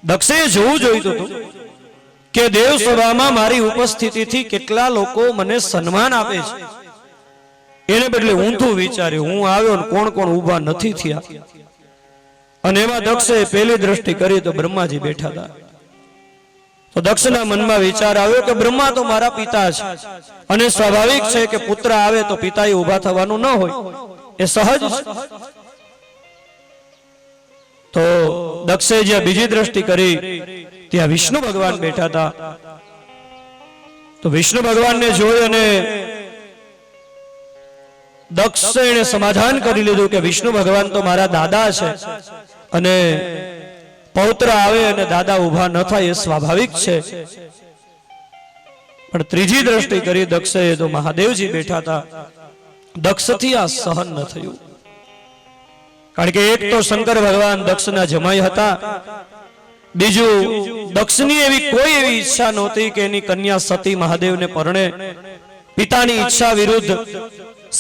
દક્ષે જોવું જોઈતું હતું કે દેવ સભામાં મારી ઉપસ્થિતિથી કેટલા લોકો મને સન્માન આપે છે, એને બદલે ઊંધું વિચાર્યું હું આવ્યો ને કોણ કોણ ઊભા નથી થયા. અને એમાં દક્ષે પહેલી દ્રષ્ટિ કરી તો બ્રહ્માજી બેઠા હતા. તો દક્ષના મનમાં વિચાર આવ્યો કે બ્રહ્મા તો મારા પિતા છે અને સ્વાભાવિક છે કે પુત્ર આવે તો પિતાએ ઊભા થવાનું ન હોય, એ સહજ છે. તો દક્ષે જ્યાં બીજી દ્રષ્ટિ કરી ત્યાં વિષ્ણુ ભગવાન બેઠા હતા. તો વિષ્ણુ ભગવાનને જોઈ અને દક્ષે એને સમાધાન કરી લીધું કે વિષ્ણુ ભગવાન તો મારા દાદા છે અને પૌત્ર આવે અને દાદા ઊભા ન થાય એ સ્વાભાવિક છે. પણ ત્રીજી દ્રષ્ટિ કરી દક્ષે તો મહાદેવજી બેઠા હતા. દક્ષથી આ સહન ન થયું, કારણ કે એક તો શંકર ભગવાન દક્ષના જમાઈ હતા, બીજું દક્ષની એવી કોઈ એવી ઈચ્છા નહોતી કે એની કન્યા સતી મહાદેવને પરણે. પિતાની ઈચ્છા વિરુદ્ધ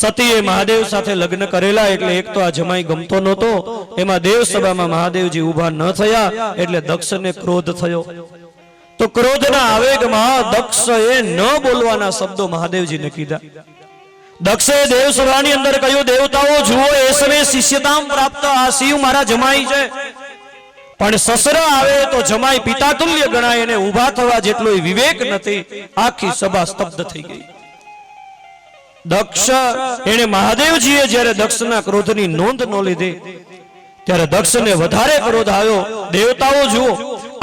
સતીએ મહાદેવ સાથે લગ્ન કરેલા, એટલે એક તો આ જમાઈ ગમતો નહોતો. એમાં દેવ સભામાં મહાદેવજી ઊભા ન થયા એટલે દક્ષને ક્રોધ થયો. તો ક્રોધના આવેગમાં દક્ષએ ન બોલવાના શબ્દો મહાદેવજીને કીધા. દક્ષે દેવ સભાની અંદર કહ્યું, દેવતાઓ જુઓ, એ સમયે શિષ્યતામ પ્રાપ્ત આ શિવ મારા જમાઈ છે, પણ સસરા આવે તો જમાઈ પિતા તુલ્ય ગણાય, એને ઊભા થવા જેટલો વિવેક નથી. આખી સભા સ્તબ્ધ થઈ ગઈ. દક્ષ એને મહાદેવજીએ જ્યારે દક્ષના ક્રોધની નોંધ ન લીધી ત્યારે દક્ષને વધારે ક્રોધ આવ્યો. દેવતાઓ જુઓ,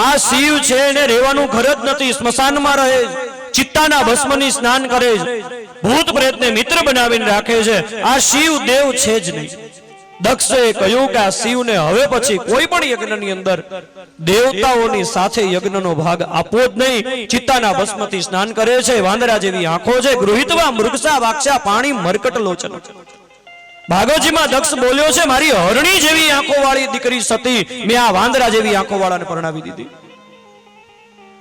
આ શિવ છે એને રહેવાનું ઘર જ નથી, સ્મશાનમાં રહે, ચિત્તાના ભસ્મની સ્નાન કરે છે, ભૂત પ્રેતને મિત્ર બનાવીને રાખે છે. આ શિવ દેવ છે જ નહીં. દક્ષે કહ્યું કે આ શિવને હવે પછી કોઈ પણ યજ્ઞની અંદર દેવતાઓની સાથે યજ્ઞનો ભાગ આપવો જ નહીં. ચિત્તાના ભસ્મથી સ્નાન કરે છે, વાંદરા જેવી આંખો છે, ગૃહિતવા મૃગસા વાક્ષા પાણી મરકટ લોચન. ભાગવતજીમાં દક્ષ બોલ્યો છે, મારી હરણી જેવી આંખો વાળી દીકરી સતી મેં આ વાંદરા જેવી આંખો વાળાને પરણાવી દીધી.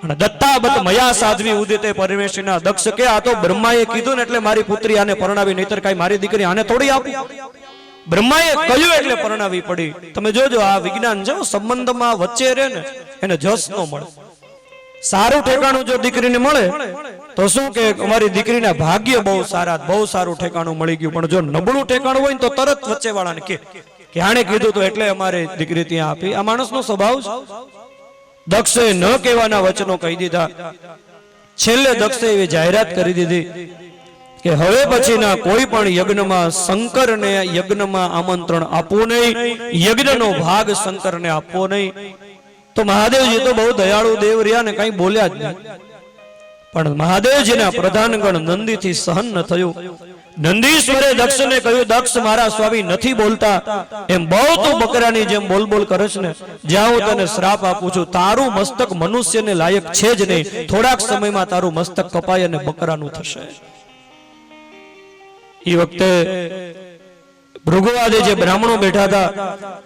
અને દત્તાબત મયા સાધ્વી ઉદિતે પરમેશ્વરના. દક્ષ કે આ તો બ્રહ્માએ કીધું ને એટલે મારી પુત્રી આને પરણાવી, નહીતર કઈ મારી દીકરી આને થોડી આપું. બ્રહ્માએ કહ્યું એટલે પરણાવી પડી. તમે જોજો આ વિજ્ઞાન છે, સંબંધમાં વચ્ચે રહે ને એને જસ ન મળે. સારું ઠેકાણું જો દીકરીને મળે તો શું કે અમારી દીકરીના ભાગ્ય બહુ સારા, બહુ સારું ઠેકાણું મળી ગયું. પણ જો નબળું ઠેકાણું હોય ને તો તરત વચ્ચે વાળાને કે આણે કીધું તો એટલે અમારે દીકરી ત્યાં આપી. આ માણસનો સ્વભાવ છે. દક્ષે ન કહેવાના વચનો કહી દીધા. છેલ્લે દક્ષે એવી જાહેરાત કરી દીધી કે હવે પછીના કોઈ પણ યજ્ઞમાં શંકરને યજ્ઞમાં આમંત્રણ આપવું નહીં, યજ્ઞનો ભાગ શંકરને આપવો નહીં. તો મહાદેવજી તો બહુ દયાળુ દેવ રહ્યા ને કઈ બોલ્યા જ નહીં. પણ મહાદેવજીના પ્રધાનગણ નંદીથી સહન ન થયું. નંદીશ્વરે દક્ષને કહ્યું, દક્ષ મારા સ્વામી નથી બોલતા, એમ બહુ તું બકરાની જેમ બોલ બોલ કરે છે ને, જ્યાં હું તને શ્રાપ આપું છું, તારું મસ્તક મનુષ્યને લાયક છે જ નહીં. થોડાક સમયમાં તારું મસ્તક કપાય અને બકરાનું થશે. એ વખતે ભૃગુવાદી જે બ્રાહ્મણો બેઠા હતા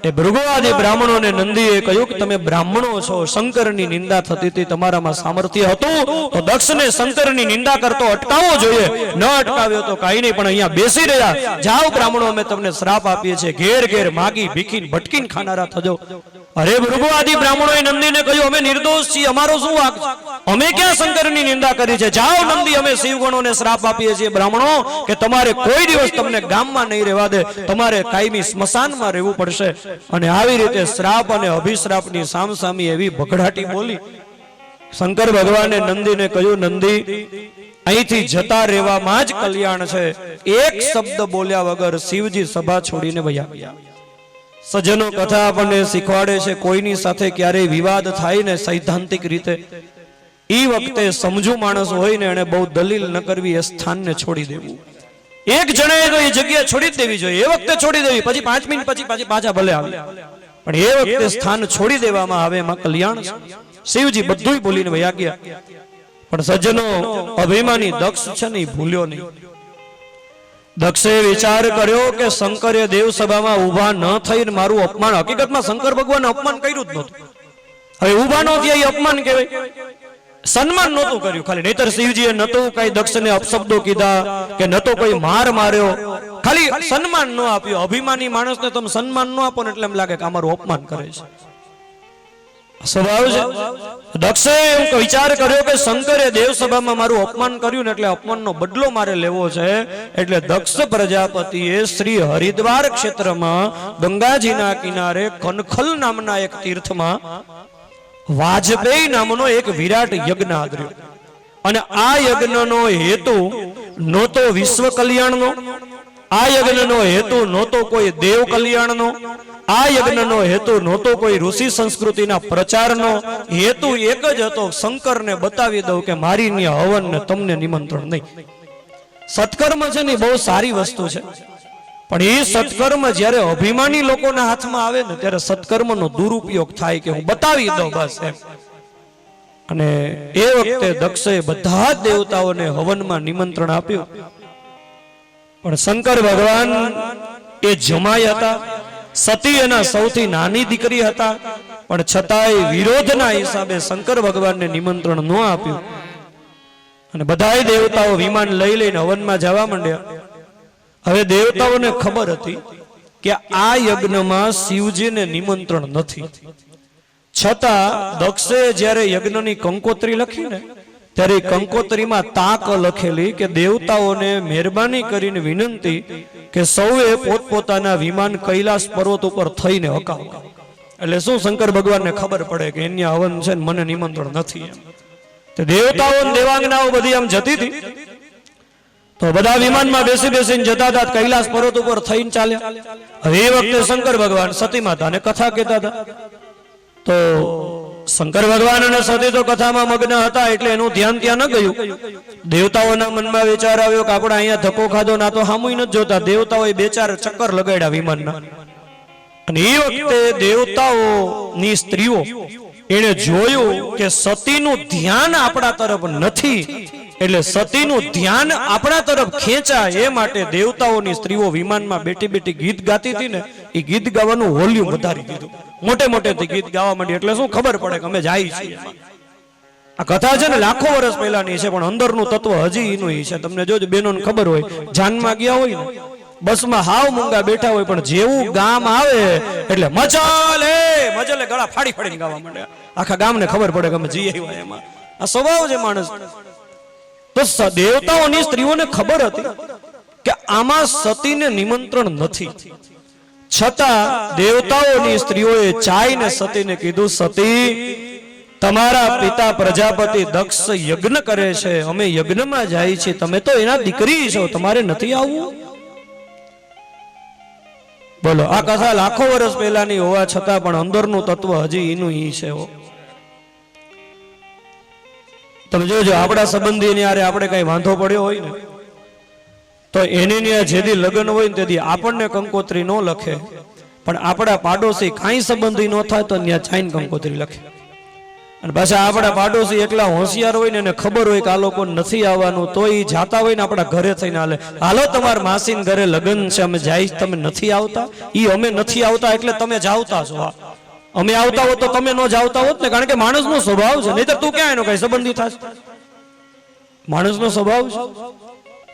એ ભૃગુવાદી બ્રાહ્મણોને નંદીએ કહ્યું કે તમે બ્રાહ્મણો છો, શંકરની નિંદા થતી હતી, તમારામાં સામર્થ્ય હતું તો દક્ષને શંકરની નિંદા કરતો અટકાવવો જોઈએ. ન અટકાવ્યો તો કઈ નહીં, પણ અહીંયા બેસી રહ્યા. જાઓ બ્રાહ્મણો, અમે તમને શ્રાપ આપીએ છીએ, ઘેર ઘેર માગી ભીખીને ભટકીને ખાનારા થજો. અરે ભૃગુવાદી બ્રાહ્મણોએ નંદીને કહ્યું, અમે નિર્દોષ છીએ, અમારો શું વાંક? અમે ક્યાં શંકરની નિંદા કરી છે? જાઓ નંદી, અમે શિવગણોને શ્રાપ આપીએ છીએ બ્રાહ્મણો કે તમારે કોઈ દિવસ તમને ગામમાં નહીં રહેવા દે, તમારે કાયમી સ્મશાનમાં રહેવું પડશે. અને આવી રીતે શ્રાપ અને અભિશ્રાપની સામસામી એવી ભગડાટી બોલી. શંકર ભગવાને નંદીને કહ્યું, નંદી અહીંથી જતા રહેવામાં જ કલ્યાણ છે. એક શબ્દ બોલ્યા વગર શિવજી સભા છોડીને વયા ગયા. સજ્જનો કથા આપણને શીખવાડે છે, કોઈની સાથે ક્યારેય વિવાદ થાય ને સૈદ્ધાંતિક રીતે, એ વખતે સમજુ માણસ હોય ને એને બહુ દલીલ ન કરવી, એ સ્થાનને છોડી દેવું. એક જણાએ તો એ જગ્યા છોડી જ દેવી જોઈએ, એ વખતે છોડી દેવી, પછી 5 મિનિટ પછી પાછા ભલે આવે, પણ એ વખતે સ્થાન છોડી દેવામાં આવે, એમાં કલ્યાણ છે. શિવજી બધું ભૂલીને વયા ગયા. પણ સજ્જનો અભિમાની દક્ષ છે ને એ ભૂલ્યો નહીં. દક્ષે વિચાર કર્યો કે શંકરે દેવ સભામાં ઊભા ન થઈને મારું અપમાન, હકીકતમાં શંકર ભગવાને અપમાન કર્યું જ નહોતું. હવે ઊભા ન થયા એ અપમાન કહેવાય. સન્માન નહોતું કર્યું ખાલી, નહીતર શિવજીએ નતો કઈ દક્ષને અપશબ્દો કીધા કે નતો કોઈ માર માર્યો, ખાલી સન્માન ન આપ્યું. અભિમાની માણસને તમે સન્માન ન આપો ને એટલે એમ લાગે કે અમારું અપમાન કરે છે. સ્વભાવ છે. દક્ષે એમ વિચાર કર્યો કે શંકરે દેવસભામાં મારું અપમાન કર્યું ને એટલે અપમાનનો બદલો મારે લેવો છે. એટલે દક્ષ પ્રજાપતિએ શ્રી હરિદ્વાર ક્ષેત્રમાં ગંગાજીના કિનારે કનખલ નામના એક તીર્થમાં વાજપેયી નામનો એક વિરાટ યજ્ઞ આદર્યો. અને આ યજ્ઞનો હેતુ નહોતો વિશ્વ કલ્યાણનો, આ યજ્ઞનો હેતુ નહોતો કોઈ દેવ કલ્યાણનો, આ યજ્ઞનો હેતુ નહોતો કોઈ ઋષિ સંસ્કૃતિના પ્રચારનો. હેતુ એક જ હતો, શંકરને બતાવી દઉં કે મારી ન્યા હવન ને તમને નિમંત્રણ નહીં. સત્કર્મ છે ને બહુ સારી વસ્તુ છે, પણ એ સત્કર્મ જ્યારે અભિમાની લોકોના હાથમાં આવે ને ત્યારે સત્કર્મનો દુરુપયોગ થાય કે હું બતાવી દઉં બસ એમ. અને એ વખતે દક્ષે બધા જ દેવતાઓને હવનમાં નિમંત્રણ આપ્યું. પણ શંકર ભગવાન એ જમાઈ હતા, સતી એના સૌથી નાની દીકરી હતા, પણ છતાંય વિરોધના હિસાબે શંકર ભગવાનને નિમંત્રણ ન આપ્યું. અને બધાય દેવતાઓ વિમાન લઈ લઈને હવનમાં જવા માંડ્યા. હવે દેવતાઓને ખબર હતી કે આ યજ્ઞમાં શિવજીને નિમંત્રણ નથી, છતાં દક્ષે જ્યારે યજ્ઞની કંકોત્રી લખી ને ત્યારે કંકોત્રીમાં તાક લખેલી કે દેવતાઓને મહેરબાની કરીને વિનંતી કે સૌએ પોતપોતાના વિમાન કૈલાસ પર્વત ઉપર થઈને હકાવો. એટલે શું શંકર ભગવાનને ખબર પડે કે એની હવન છે ને મને નિમંત્રણ નથી એમ. તો દેવતાઓ દેવાંગનાઓ બધી આમ જતી હતી, તો બધા વિમાનમાં બેસી બેસીને જતા હતા, કૈલાસ પર્વત ઉપર થઈને ચાલ્યા. હવે એ વખતે શંકર ભગવાન સતી માતાને કથા કહેતા હતા. તો શંકર ભગવાન અને સતી તો કથામાં મગ્ન હતા એટલે એનું ધ્યાન ત્યાં ન ગયું. દેવતાઓના મનમાં વિચાર આવ્યો કે આપણે અહીંયા ધક્કો ખાધો ના તો હામુય નથી જોતા. દેવતાઓએ બે ચાર ચક્કર લગાડ્યા વિમાનના. અને એ વખતે દેવતાઓની સ્ત્રીઓ એને જોયું કે સતીનું ધ્યાન આપણા તરફ નથી, એટલે સતીનું ધ્યાન આપણા તરફ ખેંચાય એ માટે દેવતાઓની સ્ત્રીઓ વિમાનમાં બેઠી બેઠી ગીત ગાતી હતી ને, એ ગીત ગાવાનું વોલ્યુમ વધારી દીધું, મોટે મોટેથી ગીત ગાવા માંડી. એટલે શું ખબર પડે કે અમે જાય છીએ. આ કથા છે ને લાખો વર્ષ પહેલાની છે, પણ અંદરનું તત્વ હજી એનું છે. તમને જોજો બેનોને ખબર હોય, જાનમાં ગયા હોય ને બસમાં હાવ મૂંગા બેઠા હોય, પણ જેવું ગામ આવે એટલે મચલે મચલે ગળા ફાડી ફાડીને ગાવા માંડ્યા. આખા ગામને ખબર પડે કે અમે જઈએ આવ્યા. એમાં આ સ્વભાવ છે માણસ. તો દેવતાઓની સ્ત્રીઓને ખબર હતી કે આમાં સતીને નિમંત્રણ નથી, છતાં દેવતાઓની સ્ત્રીઓએ ચાઈને સતીને કીધું, સતી તમારા પિતા પ્રજાપતિ દક્ષ યજ્ઞ કરે છે, અમે યજ્ઞમાં જાય છીએ, તમે તો એના દીકરી છો, તમારે નથી આવવું? બોલો, આ કથા લાખો વર્ષ પહેલાની હોવા છતાં પણ અંદરનું તત્વ હજી એનું ઈ છે. તમે જોજો, આપણા સંબંધીની યારે આપણે કઈ વાંધો પડ્યો હોય ને તો એની જેદી લગ્ન હોય ને તેથી આપણને કંકોત્રી ન લખે, પણ આપણા પાડોશી કાંઈ સંબંધી ન થાય તો ત્યાં ચાઈન કંકોત્રી લખે. અને પાછા આપણા પાડોશી એકલા હોશિયાર હોય ને એને ખબર હોય કે આ લોકો નથી આવવાનું, તો એ જાતા હોય ને આપણા ઘરે થઈને હાલે, હાલો તમારા માસીન ઘરે લગ્ન છે, અમે જાય, તમે નથી આવતા? ઈ અમે નથી આવતા એટલે તમે જાવતા છો. અમે આવતા હોત તો તમે ન જાવતા હોત ને, કારણ કે માણસનો સ્વભાવ છે. નહીં તો તું ક્યાં એનો કઈ સંબંધી થશે? માણસનો સ્વભાવ છે.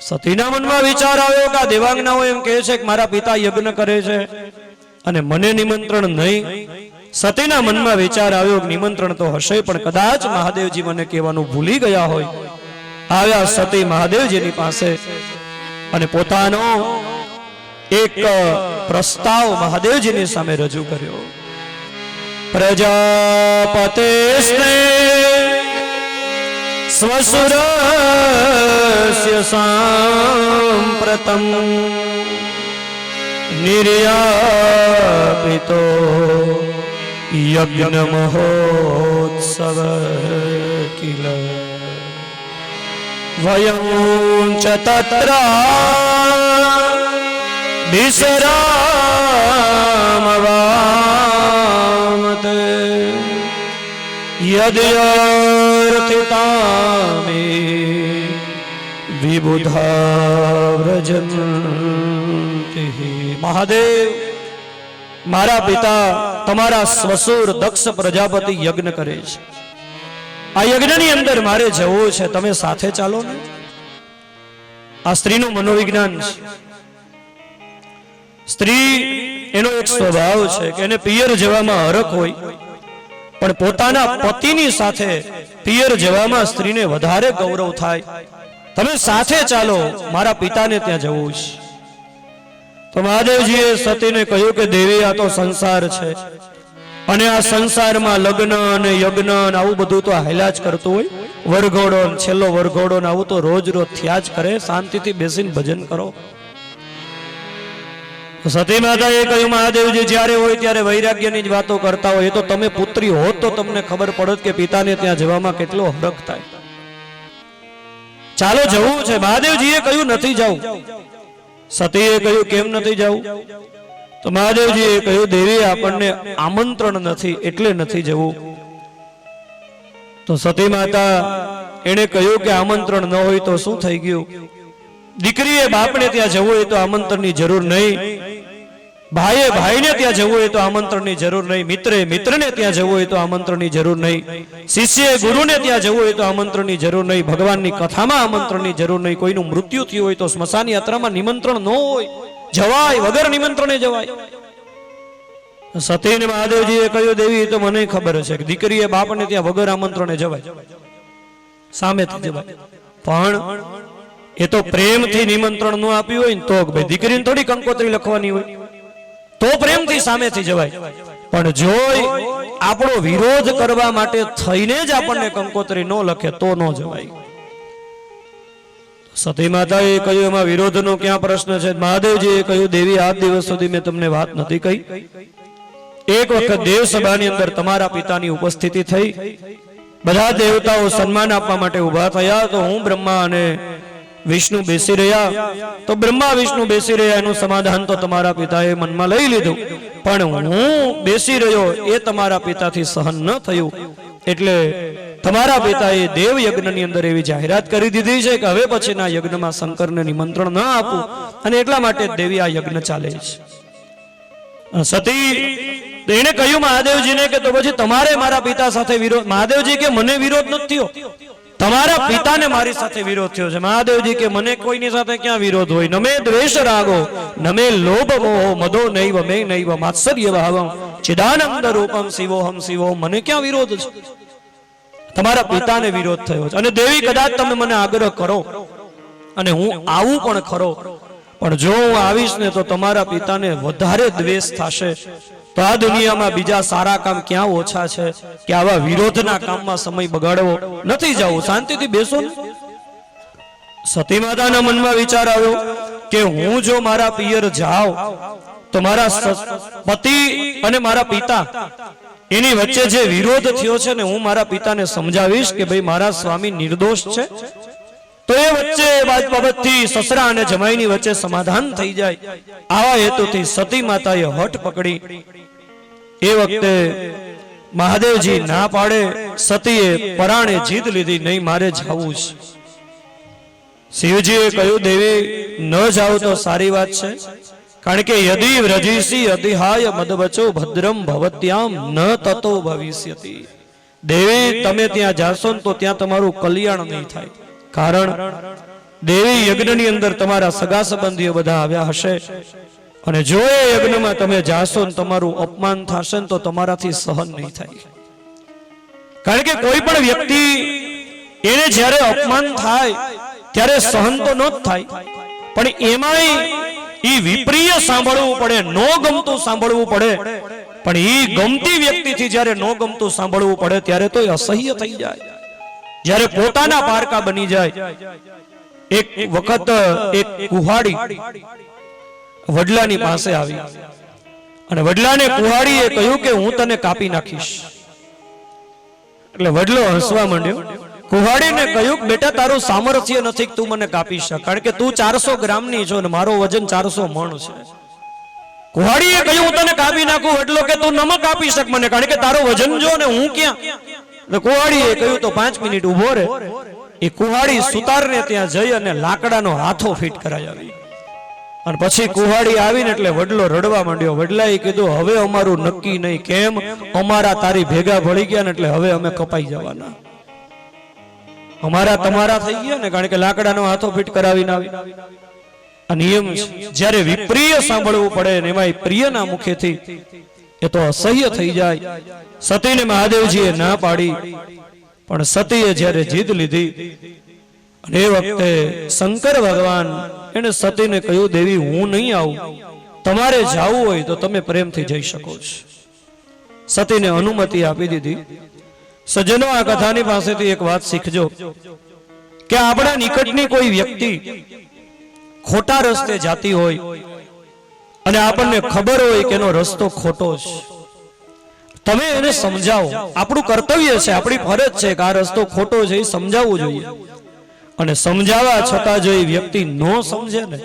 સતીના મનમાં વિચાર આવ્યો કે આ દેવાંગનાઓ એમ કહે છે કે મારા પિતા યજ્ઞ કરે છે અને મને નિમંત્રણ નહીં. સતીના મનમાં વિચાર આવ્યો કે નિમંત્રણ તો હશે, પણ કદાચ મહાદેવજી મને કહેવાનું ભૂલી ગયા હોય. આવ્યા સતી મહાદેવજીની પાસે અને પોતાનો એક પ્રસ્તાવ મહાદેવજીની સામે રજૂ કર્યો. પ્રજાપતેસ્તે સ્વસુરસ્ય સાંપ્રતમ નિર્યાપિતો યજ્ઞ મહોત્સવ કિલ વયં ચ તત્ર વિસરામવામતે યદયર્થિતામે વિબુધા વ્રજન્તિ. મહાદેવ, મારા પિતા તમારા સ્વસુર દક્ષ પ્રજાપતિ યજ્ઞ કરે છે, આ યજ્ઞની અંદર મારે જવું છે, તમે સાથે ચાલો ને. આ સ્ત્રીનું મનોવિજ્ઞાન છે. સ્ત્રી એનો એક સ્વભાવ છે કે એને પિયર જવામાં હરખ હોય, પણ પોતાના પતિની સાથે પિયર જવામાં સ્ત્રીને વધારે ગૌરવ થાય. તમે સાથે ચાલો, મારા પિતાને ત્યાં જવું છે. તો મહાદેવજીએ સતીને કહ્યું કે દેવી, આ તો સંસાર છે અને આ સંસારમાં લગ્ન અને યજ્ઞ આવું બધું તો હાલ્યા જ કરતું હોય. વરઘોડો છેલ્લો વરઘોડો ને આવું તો રોજ રોજ થયા જ કરે. શાંતિથી બેસીને ભજન કરો. સતી માતાએ કહ્યું, મહાદેવજી જ્યારે હોય ત્યારે વૈરાગ્યની જ વાતો કરતા હોય. એ તો તમે પુત્રી હોત તો તમને ખબર પડત કે પિતાને ત્યાં જવામાં કેટલો હરખ થાય. ચાલો જવું છે. મહાદેવજીએ કહ્યું નથી જવું. સતીએ કહ્યું કેમ નથી જવું? તો મહાદેવજીએ કહ્યું, દેવી આપણને આમંત્રણ નથી એટલે નથી જવું. તો સતી માતા એને કહ્યું કે આમંત્રણ ન હોય તો શું થઈ ગયું? દીકરીએ બાપને ત્યાં જવું હોય તો આમંત્રણની જરૂર નહીં, ભાઈએ ભાઈને ત્યાં જવું હોય તો આમંત્રણની જરૂર નહીં, મિત્રે મિત્રને ત્યાં જવું હોય તો આમંત્રણની જરૂર નહીં, શિષ્યએ ગુરુને ત્યાં જવું હોય તો આમંત્રણની જરૂર નહીં, ભગવાનની કથામાં આમંત્રણની જરૂર નહીં, કોઈનું મૃત્યુ થયું હોય તો સ્મશાન યાત્રામાં નિમંત્રણ ન હોય, જવાય, વગર નિમંત્રણે જવાય. સતીને મહાદેવજીએ કહ્યું, દેવી તો મને ખબર છે કે દીકરીએ બાપને ત્યાં વગર આમંત્રણે જવાય, સામેથી જવાય. પણ એ તો પ્રેમથી નિમંત્રણ ન આપ્યું હોય ને તો ભાઈ દીકરીને થોડી કંકોત્રી લખવાની હોય, તો પ્રેમથી સામેથી જવાય. પણ જો આપણો વિરોધ કરવા માટે થઈને જ આપણને કંકોત્રી ન લખે તો ન જવાય. સતી માતાએ કહ્યું, એમાં વિરોધનો ક્યાં પ્રશ્ન છે? મહાદેવજીએ કહ્યું, દેવી આજ દિવસ સુધી મેં તમને વાત નથી કહી. એક વખત દેવ સભાની અંદર તમારા પિતાની ઉપસ્થિતિ થઈ, બધા દેવતાઓ સન્માન આપવા માટે ઉભા થયા. તો હું બ્રહ્મા અને વિષ્ણુ બેસી રહ્યા. તો બ્રહ્મા વિષ્ણુ બેસી રહ્યા એનું સમાધાન તો તમારા પિતાએ મનમાં લઈ લીધું, પણ હું બેસી રહ્યો એ તમારા પિતાથી સહન ન થયું. એટલે તમારા પિતાએ દેવ યજ્ઞની અંદર એવી જાહેરાત કરી દીધી છે કે હવે પછીના યજ્ઞમાં શંકરને નિમંત્રણ ન આપવું, અને એટલા માટે દેવી આ યજ્ઞ ચાલે છે. સતી એને કહ્યું મહાદેવજીને કે તો પછી તમારે મારા પિતા સાથે વિરોધ? મહાદેવજી કે મને વિરોધ નથી થયો, તમારા પિતાને મારી સાથે વિરોધ થયો છે. મહાદેવજી કે મને કોઈની સાથે ક્યાં વિરોધ હોય? નમે દ્વેષ રાગો નમે લોભ મોહ મદો નૈવ મે નૈવ માત્સર્ય ભાવમ ચિદાનંદ રૂપમ શિવોહમ શિવોહમ. મને ક્યાં વિરોધ છે? તમારા પિતાને વિરોધ થયો છે. અને દેવી કદાચ તમે મને આગ્રહ કરો અને હું આવું પણ ખરો, પણ જો હું આવીશ ને તો તમારા પિતાને વધારે દ્વેષ થશે. તો આ દુનિયામાં બીજા સારા કામ ક્યાં ઓછા છે કે આવા વિરોધના કામમાં સમય બગાડવો? નથી જવું, શાંતિથી બેસો ને. સતી માતાના મનમાં વિચાર આવ્યો કે હું જો મારા પિયર જાઉં તો મારા પતિ અને મારા પિતા એની વચ્ચે જે વિરોધ થયો છે ને, હું મારા પિતાને સમજાવીશ કે ભાઈ મારા સ્વામી નિર્દોષ છે, તો એ વચ્ચે બાબતથી સસરા અને જમાઈની વચ્ચે સમાધાન થઈ જાય. આવા હેતુથી સતી માતાએ હઠ પકડી. એ વખતે મહાદેવજી ના પાડે, સતીએ પરાણે જીદ લીધી, નહીં મારે જવું છે. શિવજીએ કહ્યું, દેવી ન જાવ તો સારી વાત છે, કારણ કે યદિ વ્રજીસી અધિહાય મદવચો ભદ્રમ ભવત્યામ ન તતો ભવિષ્યતિ. દેવી તમે ત્યાં જાશો ને તો ત્યાં તમારું કલ્યાણ નહીં થાય. કારણ દેવી યજ્ઞની અંદર તમારા સગા સંબંધીઓ બધા આવ્યા હશે, અને જો એ યજ્ઞમાં તમે જાશો ને તમારું અપમાન થશે ને તો તમારાથી સહન નહીં થાય. કારણ કે કોઈ પણ વ્યક્તિ એને જ્યારે અપમાન થાય ત્યારે સહન તો ન જ થાય, પણ એમાંય ઈ વિપ્રિય સાંભળવું પડે, નો ગમતું સાંભળવું પડે. પણ ઈ ગમતી વ્યક્તિથી જ્યારે નો ગમતું સાંભળવું પડે ત્યારે તો અસહ્ય થઈ જાય, જ્યારે પોતાના પારકા બની જાય. એક વખત એક કુહાડી વડલાની પાસે આવી અને વડલાને કુહાડીએ કહ્યું કે હું તને કાપી નાખીશ. એટલે વડલો હસવા માંડ્યો. કુહાડીને કહ્યું કે બેટા તારું સામર્થ્ય નથી કે તું મને કાપી શક, કારણ કે તું 400 ગ્રામની છો ને મારો વજન 400 મણ છે. કુહાડીએ કહ્યું હું તને કાપી નાખું, વડલો કે તું ન કાપી શક મને, કારણ કે તારો વજન જો ને હું ક્યાં. કુહાડીએ કહ્યું તો 5 મિનિટ ઉભો રહે. એ કુહાડી સુતારને ત્યાં જઈ અને લાકડાનો હાથો ફિટ કરાવી આવી, અને પછી કુહાડી આવીને એટલે વડલો રડવા માંડ્યો. વડલાએ કીધું હવે અમારું નક્કી નહીં. કેમ? અમારા તારી ભેગા ભળી ગયા ને એટલે હવે અમે કપાઈ જવાના. અમારા તમારા થઈ ગયા ને, કારણ કે લાકડાનો હાથો ફિટ કરાવીને આવી. આ નિયમ છે. જ્યારે વિપ્રિય સાંભળવું પડે ને એમાં પ્રિયના મુખેથી એ તો અસહ્ય થઈ જાય. સતીને મહાદેવજીએ ના પાડી, પણ સતીએ જ્યારે જીદ લીધી અને એ વખતે શંકર ભગવાન એને સતીને કહ્યું, દેવી હું નહીં આવું, તમારે જવું હોય તો તમે પ્રેમથી જઈ શકો છો. સતીને અનુમતિ આપી દીધી. સજ્જનો, આ કથાની પાસેથી એક વાત શીખજો કે આપણા નિકટની કોઈ વ્યક્તિ ખોટા રસ્તે જાતી હોય અને આપણને ખબર હોય કે એનો રસ્તો ખોટો છે, તમે એને સમજાવો. આપણું કર્તવ્ય છે, આપણી ફરજ છે કે આ રસ્તો ખોટો છે એ સમજાવવું જોઈએ. અને સમજાવવા છતાં જો એ વ્યક્તિ ન સમજે ને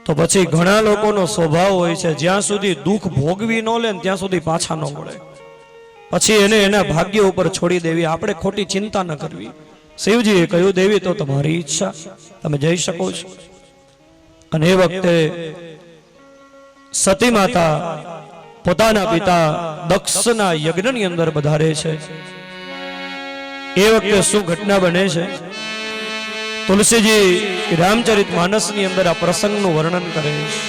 તો પછી ઘણા લોકોનો સ્વભાવ હોય છે, જ્યાં સુધી દુઃખ ભોગવી ન લે ત્યાં સુધી પાછા ન મળે. પછી એને એના ભાગ્ય ઉપર છોડી દેવી. આપણે ખોટી ચિંતા ન કરવી. શિવજીએ કહ્યું, દેવી તો તમારી ઈચ્છા, તમે જઈ શકો છો. અને એ વખતે સતી માતા પોતાના પિતા દક્ષના યજ્ઞની અંદર પધારે છે. એ વખતે શું ઘટના બને છે, તુલસીજી રામચરિત માનસની અંદર આ પ્રસંગનું વર્ણન કરે છે.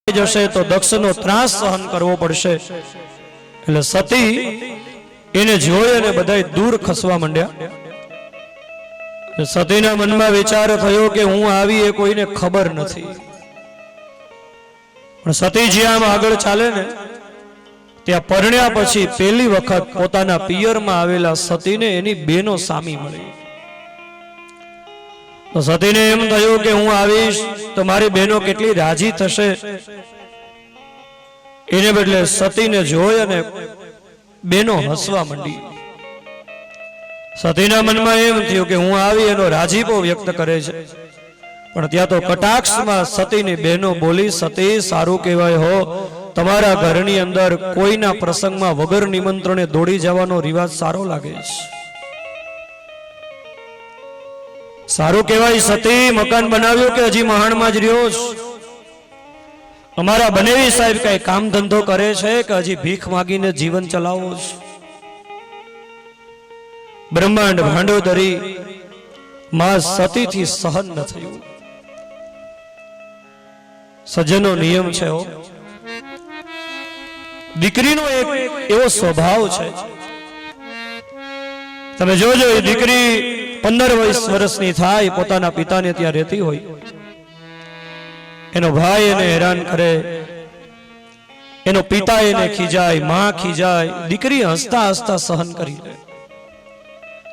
જશે તો દક્ષનો ત્રાસ સહન કરવો પડશે. એટલે સતી એને જોઈ અને બધા દૂર ખસવા માંડ્યા. સતીના મનમાં વિચાર થયો કે હું આવી એ કોઈને ખબર નથી. પણ સતીજી આમ આગળ ચાલે ને ત્યાં પરણ્યા પછી પહેલી વખત પોતાના પિયરમાં આવેલા સતીને એની બેનો સામી મળી. તો સતીને એમ થયું કે હું આવીશ તો મારી બહેનો કેટલી રાજી થશે. એને બદલે સતીને જોઈ અને બેનો હસવા માંડી. સતીના મનમાં એમ થયું કે હું આવી એનો રાજીપો વ્યક્ત કરે છે, પણ ત્યાં તો કટાક્ષમાં સતીની બહેનો બોલી, સતી સારું કહેવાય હો, તમારા ઘરની અંદર કોઈના પ્રસંગમાં વગર નિમંત્રણે દોડી જવાનો રિવાજ સારો લાગે છે. સારું કહેવાય સતી, મકાન બનાવ્યું કે હજી મહાણમાં જ રહ્યો છે? અમારા બનેવી સાહેબ કઈ કામ ધંધો કરે છે કે હજી ભીખ માગીને જીવન ચલાવો છે? બ્રહ્માંડ ભાંડોદરી માં સતીથી સહન ન થયું. સજ્જનો નિયમ છે હો, દીકરીનો એક એવો સ્વભાવ છે, તમે જોજો એ દીકરી 15-20 વર્ષની થાય, પોતાના પિતાને ત્યાં રહેતી હોય, એનો ભાઈ એને હેરાન કરે, એનો પિતા એને ખીજાય, માં ખીજાય, દીકરી હસતા હસતા સહન કરી લે.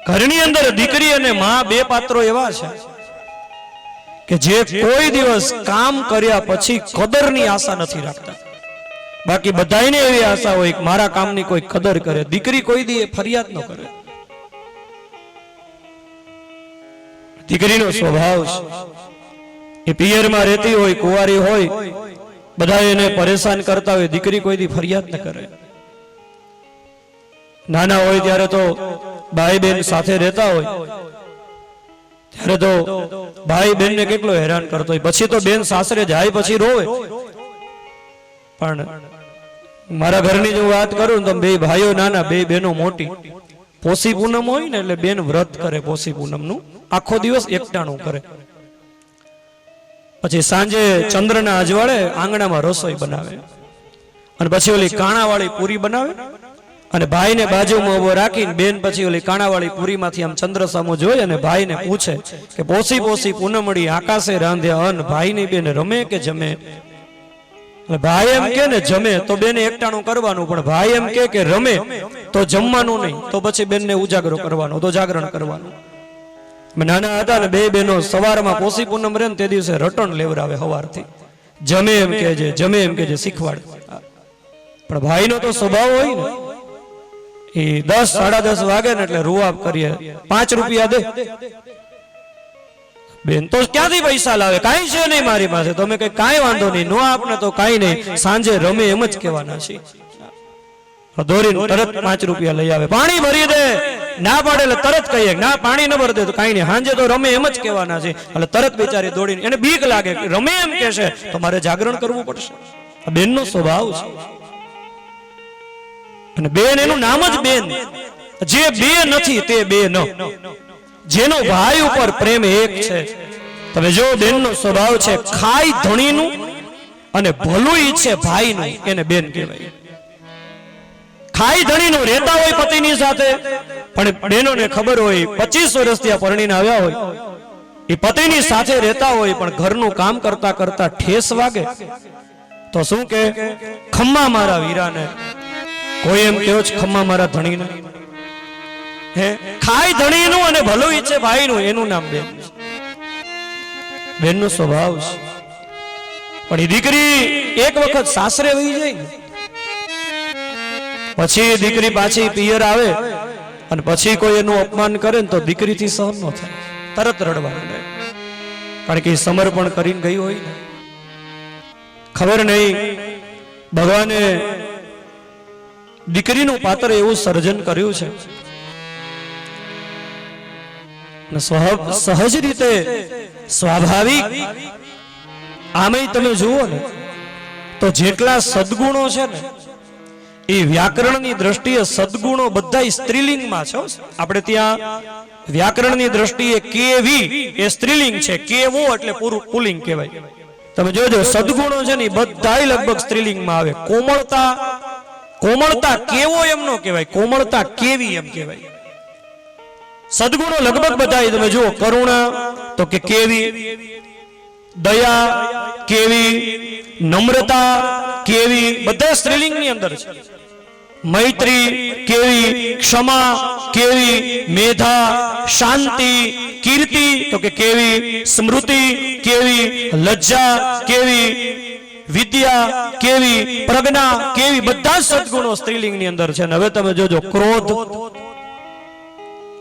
ઘરની અંદર દીકરી અને માં બે પાત્રો એવા છે કે જે કોઈ દિવસ કામ કર્યા પછી કદરની આશા નથી રાખતા. બાકી બધાને એવી આશા હોય કે મારા કામની કોઈ કદર કરે. દીકરી કોઈ દી ફરિયાદ ન કરે. દીકરીનો સ્વભાવ છે, એ પિયરમાં રહેતી હોય, કુંવારી હોય, બધા એને પરેશાન કરતા હોય, દીકરી કોઈ દી ફરિયાદ ન કરે. નાના હોય ત્યારે તો ભાઈ બહેન સાથે રહેતા હોય ત્યારે તો ભાઈ બહેન ને કેટલો હેરાન કરતો હોય, પછી તો બેન સાસરે જાય પછી રોવે. પણ મારા ઘરની જો વાત કરું ને તો બે ભાઈઓ નાના, બે બહેનો મોટી. પોષી પૂનમ હોય ને એટલે બેન વ્રત કરે, પોષી પૂનમ નું આખો દિવસ એકટાણું કરે, પછી સાંજે ચંદ્રના અજવાળે આંગણામાં રસોઈ બનાવે, અને પછી ઓલી કાણાવાળી પૂરી બનાવે, અને ભાઈને બાજુમાં ઉભો રાખીને બેન પછી ઓલી કાણાવાળી પૂરીમાંથી આમ ચંદ્ર સામો જોઈ અને ભાઈને પૂછે કે પોસી પોસી પૂનમડી આકાશે રાંધ્યા અન્ન, ભાઈની બેન રમે કે જમે? ભાઈ એમ કે ને જમે તો બેને એકટાણું કરવાનું, પણ ભાઈ એમ કે રમે તો જમવાનું નહીં, તો પછી બેનને ઉજાગરો કરવાનો, તો જાગરણ કરવાનું. નાના હતા ને બે બહેનો સવારમાં પોસી પૂનમ રહે ને તે દિવસે રટણ લેવરાવે સવારથી, જમે એમ કે છે, જમે એમ કે છે, શીખવાડે. પણ ભાઈનો તો સ્વભાવ હોય ને, એ 10-10:30 વાગે ને એટલે રૂઆબ કરીએ, 5 રૂપિયા દે. બેન તો ક્યાંથી પૈસા લાવે? કાંઈ છે નહીં મારી પાસે. તમે કઈ કાંઈ વાંધો નહીં, નો આપને તો કાંઈ નહીં, સાંજે રમે એમ જ કહેવાના છે. દોરીને તરત 5 રૂપિયા લઈ આવે, પાણી ભરી દે, ના પાડે એટલે તરત કહીએ ના પાણી ન ભર દે તો કાંઈ નહીં, સાંજે તો રમે એમ જ કહેવાના છે. એટલે તરત બિચારી દોડીને, એને બીક લાગે કે રમે એમ કહેશે તો મારે જાગરણ કરવું પડશે. આ બેનનો સ્વભાવ છે. અને બેન એનું નામ જ બેન, જે બે નથી તે બે ન, જેનો ભાઈ ઉપર પ્રેમ એક છે. તમે જો બેનનો સ્વભાવ છે, ખાઈ ધણીનું અને ભલું ઈચ્છે ભાઈનું, એને બેન કહેવાય. ખાઈ ધણીનું રહેતા હોય પતિની સાથે, પણ બેનોને ખબર હોય 25 વર્ષથી આ પરણીને આવ્યા હોય, એ પતિની સાથે રહેતા હોય, પણ ઘરનું કામ કરતા કરતા ઠેસ વાગે તો શું કે ખમ્મા મારા વીરાને, કોઈ એમ કહ્યો છે ખમ્મા મારા ધણીને. હે ખાઈ ધણીનું અને ભલું ઈચ્છે ભાઈનું, એનું નામ બેન. બેનનો સ્વભાવ છે. પણ એ દીકરી એક વખત સાસરે વહી જાય ને પછી દીકરી પાછી પિયર આવે અને પછી કોઈ એનું અપમાન કરે ને તો દીકરીથી સહન ન થાય, તરત રડવા માંડે. કારણ કે સમર્પણ કરીને ગઈ હોય ને. ખબર નહીં ભગવાને દીકરીનું પાત્ર એવું સર્જન કર્યું છે, સહજ રીતે સ્વાભાવિક. આમેય તમે જુઓ ને તો જેટલા સદગુણો છે ને એ વ્યાકરણની દ્રષ્ટિએ સદગુણો બધા સ્ત્રીલિંગમાં છે. આપણે ત્યાં વ્યાકરણની દ્રષ્ટિએ કેવી એ સ્ત્રીલિંગ છે, કેવો એટલે પુલ્લિંગ કહેવાય. તમે જોજો સદગુણો છે ને બધા લગભગ સ્ત્રીલિંગમાં આવે. કોમળતા, કોમળતા કેવો એમ નો કહેવાય, કોમળતા કેવી એમ કહેવાય. સદગુણો લગભગ બધા તમે જુઓ, કરુણા તો કે કેવી, દયા કેવી, નમ્રતા કેવી, બધા સ્ત્રીલિંગની અંદર છે. મૈત્રી કેવી, ક્ષમા કેવી, મેધા, શાંતિ, કીર્તિ તો કે કેવી, સ્મૃતિ કેવી, લજ્જા કેવી, વિદ્યા કેવી, પ્રજ્ઞા કેવી, બધા સદગુણો સ્ત્રીલિંગની અંદર છે. હવે તમે જોજો ક્રોધ,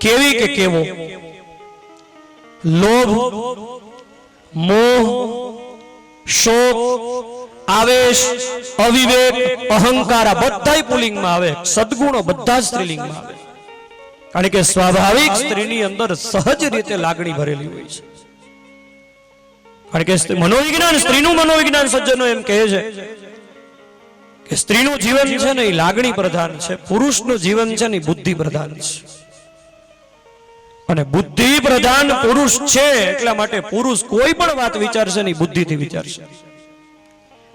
કેવી કે કેવો, લોભ, મોહ, શોક, આવેશ, અવિવેક, અહંકાર આ બધાય પુલ્લિંગમાં આવે, સદગુણો બધા સ્ત્રીલિંગમાં આવે. કારણ કે સ્વાભાવિક સ્ત્રીની અંદર સહજ રીતે લાગણી ભરેલી હોય છે. કારણ કે મનોવિજ્ઞાન, સ્ત્રીનું મનોવિજ્ઞાન સજ્જનો એમ કહે છે કે સ્ત્રીનું જીવન છે ને એ લાગણી પ્રધાન છે, પુરુષનું જીવન છે ને એ બુદ્ધિ પ્રધાન છે. અને બુદ્ધિ પ્રધાન પુરુષ છે એટલા માટે પુરુષ કોઈ પણ વાત વિચારશે ને બુદ્ધિથી વિચારશે,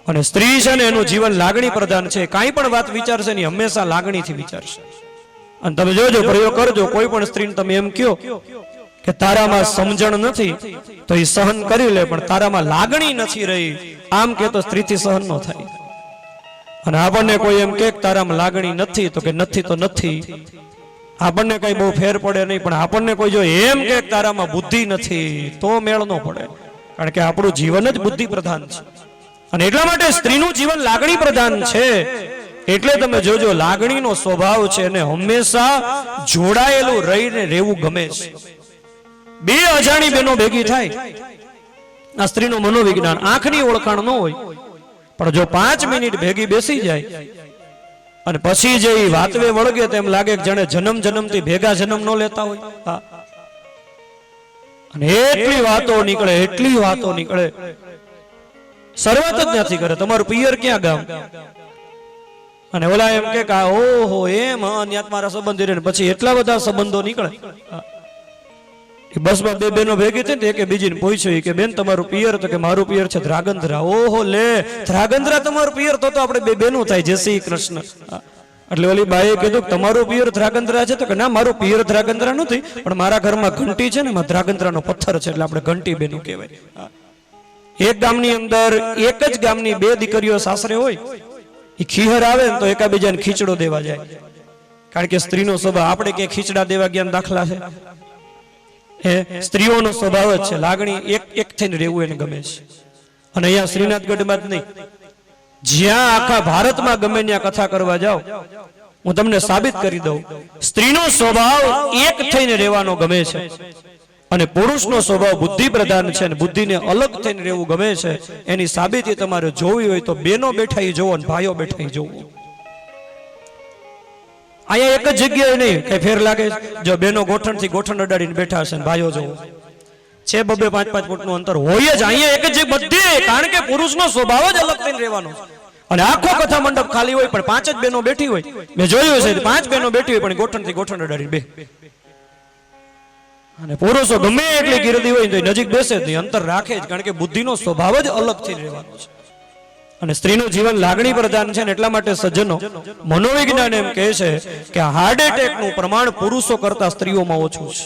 અને સ્ત્રી છે ને એનું જીવન લાગણી પ્રધાન છે, કાંઈ પણ વાત વિચારશે ને હંમેશા લાગણીથી વિચારશે. અને તમે જોજો, પ્રયોગ કરજો, કોઈ પણ સ્ત્રીને તમે એમ કહો કે તારામાં સમજણ નથી તો એ સહન કરી લે, પણ તારામાં લાગણી નથી રહી આમ કે તો સ્ત્રીથી સહન ન થાય. અને આપણને કોઈ એમ કે તારામાં લાગણી નથી તો કે નથી તો નથી, આપણને કઈ બહુ ફેર પડે નહીં. પણ આપણને કોઈ જો એમ કે તારામાં બુદ્ધિ નથી તો મેળ ન પડે, કારણ કે આપણું જીવન જ બુદ્ધિ પ્રધાન છે. અને એટલા માટે સ્ત્રીનું જીવન લાગણી પ્રધાન છે. એટલે તમે જોજો, લાગણીનો સ્વભાવ છે અને હંમેશા જોડાયેલું રહીને રહેવું ગમે છે. બે અજાણી બહેનો ભેગી થાય, આ સ્ત્રીનું મનોવિજ્ઞાન. આંખની ઓળખાણ ન હોય, પણ જો 5 મિનિટ ભેગી બેસી જાય અને પછી જે વાતવે વળગે તેમ લાગે કે જાણે જન્મ જન્મથી ભેગા જન્મ ન લેતા હોય. અને એટલી વાતો નીકળે, એટલી વાતો નીકળે, શરૂઆત જ નથી કરે તમારું પિયર ક્યાં ગામ, અને ઓલા એમ કે ઓહો એમ મારા સંબંધી રહે, પછી એટલા બધા સંબંધો નીકળે. બસમાં બે બહેનો ભેગી થઈ ને, કે બીજીને પૂછ્યું કે બેન તમારું પિયર, તો કે મારું પિયર છે ધ્રાગંધ્રા. ઓહો લે, ધ્રાગંધ્રા તમારું પિયર, તો આપણે બે બહેનો થાય. જય શ્રી કૃષ્ણ. એટલે ઓલી બાઈએ કીધું તમારું પિયર ધ્રાગંધ્રા છે, તો કે ના મારું પિયર ધ્રાગંધ્રા નથી, પણ મારા ઘરમાં ઘંટી છે ને એમાં ધ્રાગંધ્રાનો પથ્થર છે, એટલે આપણે ઘંટી બેનું કહેવાય. એક ગામની અંદર એક જ ગામની બે દીકરીઓ સાસરે હોય, એ ખીહર આવે ને તો એકાબીજાને ખીચડો દેવા જાય. કારણ કે સ્ત્રીનો સ્વભાવ, આપણે કે ખીચડા દેવા ગયા દાખલા છે, એ સ્ત્રીઓનો સ્વભાવ જ છે, લાગણી એક થઈને રહેવું એને ગમે છે. અને અહીંયા શ્રીનાથગઢમાં જ નહીં, જ્યાં આખા ભારતમાં ગમે ત્યાં કથા કરવા જાઓ, હું તમને સાબિત કરી દઉં, સ્ત્રીનો સ્વભાવ એક થઈને રહેવાનો ગમે છે, અને પુરુષનો સ્વભાવ બુદ્ધિ પ્રધાન છે, અને બુદ્ધિને અલગ થઈને રહેવું ગમે છે. એની સાબિતી તમારે જોવી હોય તો બેનો બેઠા ઈ જોવો, ભાઈઓ બેઠા ઈ જોવો. અહીંયા એક જ જગ્યાએ નહીં, કઈ ફેર લાગે? જો બેનો ગોઠણથી ગોઠણ અડાડીને બેઠા હશે, ભાઈઓ જોવો છે 2-5 ફૂટનું અંતર હોય જ. અહીંયા એક જ બધે, કારણ કે પુરુષનો સ્વભાવ જ અલગ થઈને રહેવાનો. અને આખો કથા મંડપ ખાલી હોય પણ 5 જ બહેનો બેઠી હોય. મેં જોયું છે 5 બહેનો બેઠી હોય પણ ગોઠણથી ગોઠણ અડાડીને બે. અને પુરુષો ગમે એટલી ગીરદી હોય તો નજીક બેસે જ નહીં, અંતર રાખે જ, કારણ કે બુદ્ધિનો સ્વભાવ જ અલગ થઈ રહેવાનો છે. અને સ્ત્રીનું જીવન લાગણી પ્રધાન છે ને એટલા માટે સજ્જનો, મનોવિજ્ઞાન એમ કહે છે કે હાર્ટ એટેકનું પ્રમાણ પુરુષો કરતા સ્ત્રીઓમાં ઓછું છે.